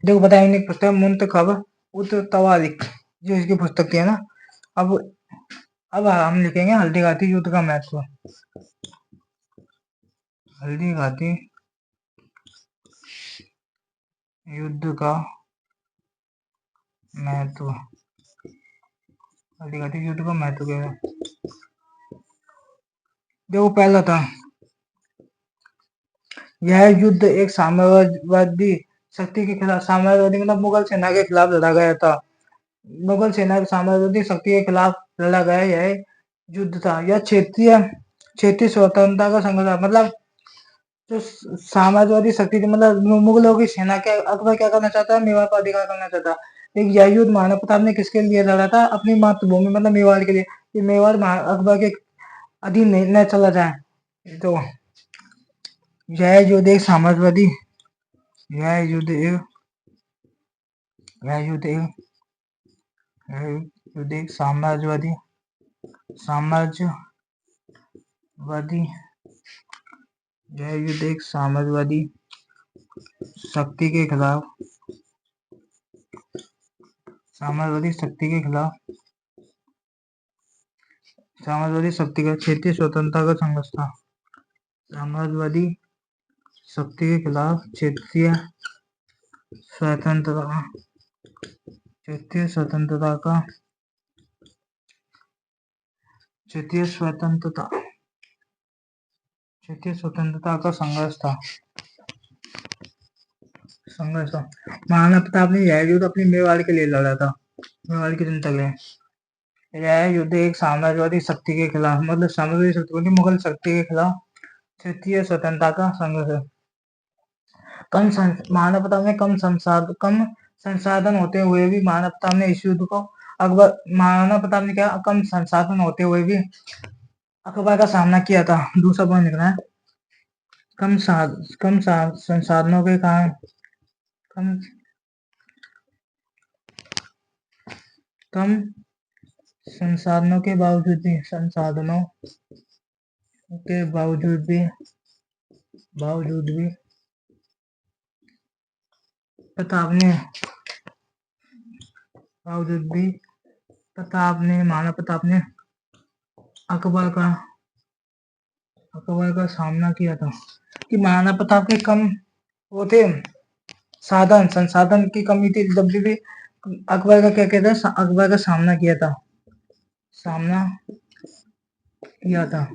A: देखो बदायूं की पुस्तक मुंतखब उत तवारीख, जो इसकी पुस्तक थी, है ना। अब हम लिखेंगे हल्दी घाटी युद्ध का महत्व। हल्दी घाटी युद्ध का महत्व। हल्दी घाटी युद्ध का महत्व क्या है? देखो पहला था, यह युद्ध एक साम्राज्यवादी शक्ति के खिलाफ, साम्राज्यवादी मतलब मुगल सेना के खिलाफ लड़ा गया था। मुगल सेना साम्राज्यवादी शक्ति के खिलाफ लड़ा गया यह युद्ध था। यह क्षेत्रीय स्वतंत्रता का संघर्ष, मतलब जो साम्राज्यवादी शक्ति थी, मतलब मुगलों की सेना के अकबर क्या करना चाहता है? मेवाड़ पर अधिकार करना चाहता। लेकिन यह युद्ध महाराणा प्रताप ने किसके लिए लड़ा था? अपनी मातृभूमि मतलब मेवाड़ के लिए, कि मेवाड़ अकबर के अधीन न चला जाए। तो यह युद्ध एक साम्राज्यवादी शक्ति के खिलाफ, साम्राज्यवादी शक्ति का क्षेत्रीय स्वतंत्रता का संघर्ष था। साम्राज्यवादी शक्ति के खिलाफ क्षेत्रीय स्वतंत्रता का संघर्ष था। महाराणा प्रताप ने यह युद्ध अपनी मेवाड़ के लिए लड़ा था, मेवाड़ की जनता के लिए। यह युद्ध एक साम्राज्यवादी शक्ति के खिलाफ, मतलब साम्राज्यवादी शक्ति मुगल शक्ति के खिलाफ क्षेत्रीय स्वतंत्रता का संघर्ष है। महाराणा प्रताप ने कम संसाधन होते हुए भी महाराणा प्रताप ने इस युद्ध को अकबर महाराणा प्रताप ने क्या कम संसाधन होते हुए भी अकबर का सामना किया था। दूसरा पॉइंट लिखना है, संसाधनों के कारण कम कम संसाधनों के बावजूद भी प्रताप ने महाराणा प्रताप ने अकबर का सामना किया था कि महाराणा प्रताप के कम वो थे संसाधन की कमी थी, जब भी अकबर का क्या कहता है, अकबर का सामना किया था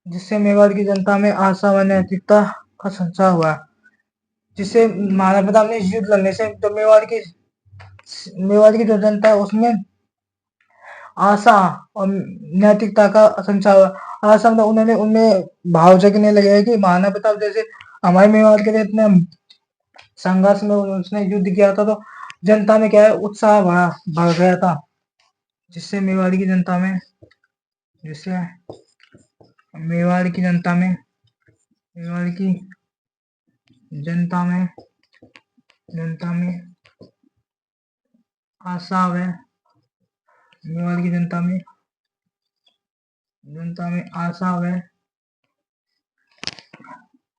A: जिससे मेवाड़ की जनता में आशा व नैतिकता का संचार हुआ। जिससे महाराणा प्रताप ने युद्ध लड़ने से तो मेवाड़ की जो जनता है उसमें आशा और नैतिकता का संचार हुआ। आशा मतलब उन्होंने उनमें भाव जगने लगे कि महाराणा प्रताप जैसे हमारे मेवाड़ के लिए इतने संघर्ष में उसने युद्ध किया था, तो जनता में क्या है उत्साह बढ़ गया था, जिससे मेवाड़ की जनता में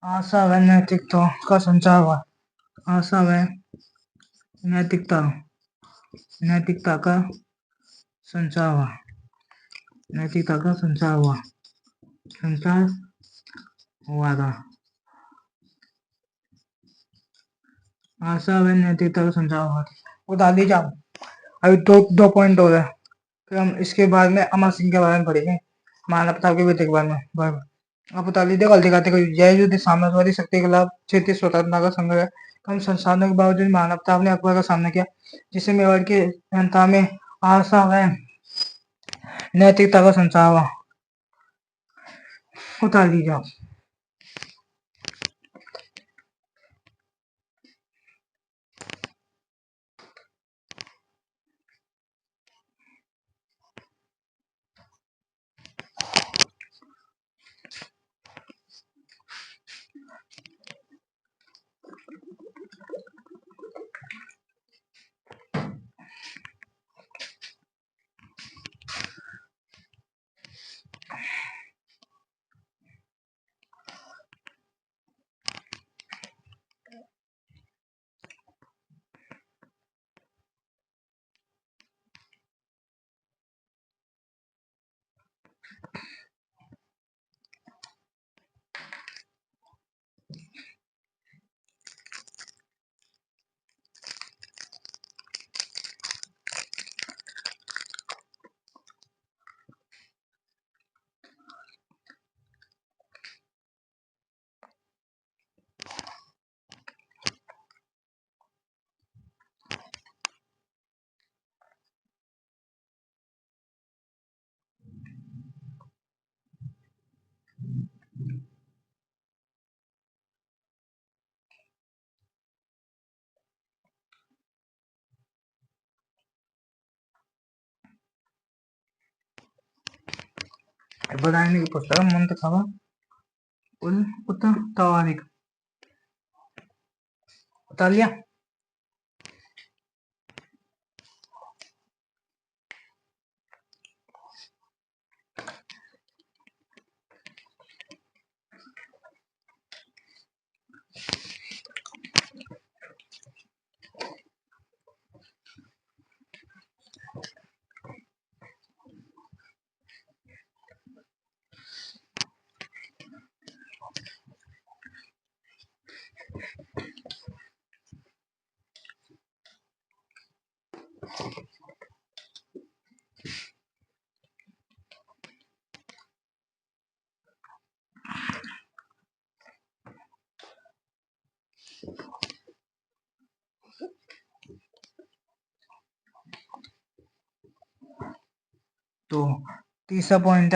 A: आशा व नैतिकता का संचार हुआ। नैतिकता का संचार हुआ था। आशा व नैतिकता का संचार हुआ था। बता दीजिए आप। अभी दो पॉइंट हो गए, फिर हम इसके बाद में अमर सिंह के बारे में पढ़ेंगे, महाराणा प्रताप के बेटे के बारे में। आप बता लीजिए गलती करते कोई जय युद्ध साम्राज्यवादी शक्ति के खिलाफ क्षेत्रीय स्वतंत्रता का संग्रह। कम संसाधनों के बावजूद महाराणा प्रताप ने अकबर का सामना किया, जिससे मेवाड़ की जनता में आशा व नैतिकता का संचार हुआ। उतार लीजिए आप। बधाने की पुस्तक मंतखबा उल उत तवारीख। बता लिया। तो तीसरा पॉइंट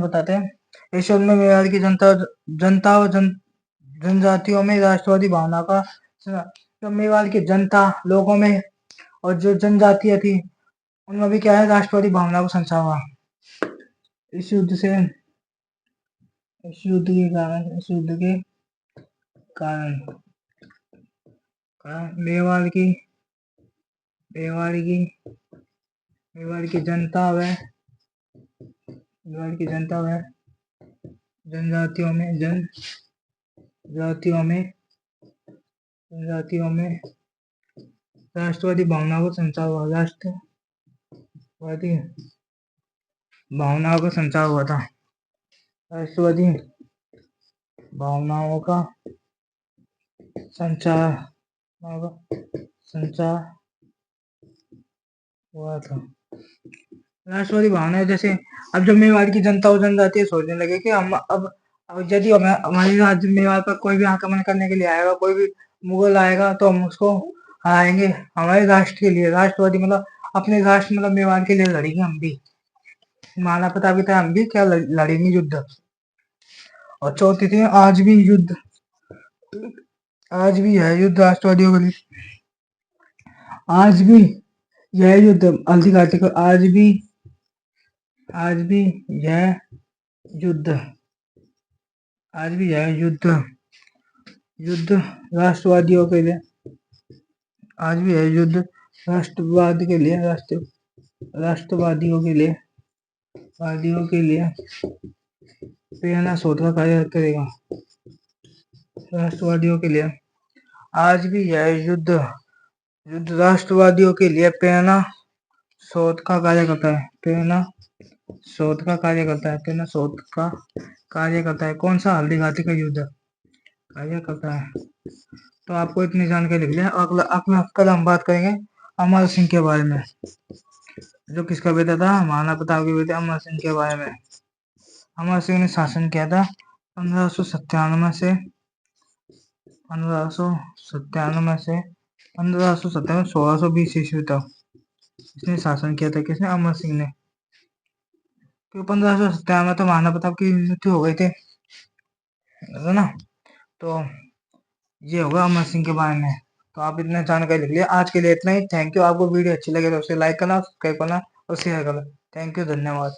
A: बताते हैं। इस युद्ध में मेवाड़ की जनता और जनजातियों में राष्ट्रवादी भावना का जो मेवाड़ की जनता लोगों में और जो जनजातियां थी उनमें भी क्या है, राष्ट्रवादी भावना को संचार हुआ। इस युद्ध से इस युद्ध के कारण मेवाड़ की मेवाड़ की मेवाड़ की जनता व जनजातियों में राष्ट्रवादी भावना को संचार हुआ। राष्ट्रवादी भावनाओं का संचार हुआ था। राष्ट्रवादी भावनाओं का संचार हुआ था। राष्ट्रवादी भावना जैसे अब जब मेवाड़ की जनता और जनजाति सोचने लगे कि हम अब यदि हमारे राज्य मेवाड़ पर कोई भी आक्रमण करने के लिए आएगा, कोई भी मुगल आएगा तो हम उसको हराएंगे। हमारे राष्ट्र के लिए, राष्ट्रवादी मतलब अपने राष्ट्र मतलब मेवाड़ के लिए लड़ेंगे हम भी, महाराणा प्रताप की तरह हम भी क्या लड़ेंगे युद्ध। और चौथी थी आज भी है युद्ध राष्ट्रवादियों के लिए। आज भी यह युद्ध हल्दी घाटी को आज भी यह युद्ध राष्ट्रवादियों के लिए, आज भी है युद्ध राष्ट्रवाद के लिए, राष्ट्रवादियों के लिए प्रेरणा स्रोत का कार्य करेगा। राष्ट्रवादियों के लिए आज भी यह युद्ध राष्ट्रवादियों के लिए प्रेरणा स्रोत का कार्य करता है। प्रेरणा स्रोत का कार्य करता है। कौन सा? हल्दी घाटी का युद्ध कार्य करता है। तो आपको इतनी जानकारी लिख लिया। अगला कल हम बात करेंगे अमर सिंह के बारे में, जो किसका बेटा था? महाराणा प्रताप के बेटे अमर सिंह के बारे में। अमर सिंह ने शासन किया था 1597 से 1620 ईस्वी तक इसने शासन किया था। किसने? अमर सिंह ने। तो 1597 में तो महाराणा प्रताप की मृत्यु हो गई थी, है ना। तो ये होगा अमर सिंह के बारे में। तो आप इतने जानकारी लिख लिया। आज के लिए इतना ही। Thank you. आपको वीडियो अच्छी लगे तो उसे लाइक करना, सब्सक्राइब करना और शेयर करना। थैंक यू, धन्यवाद।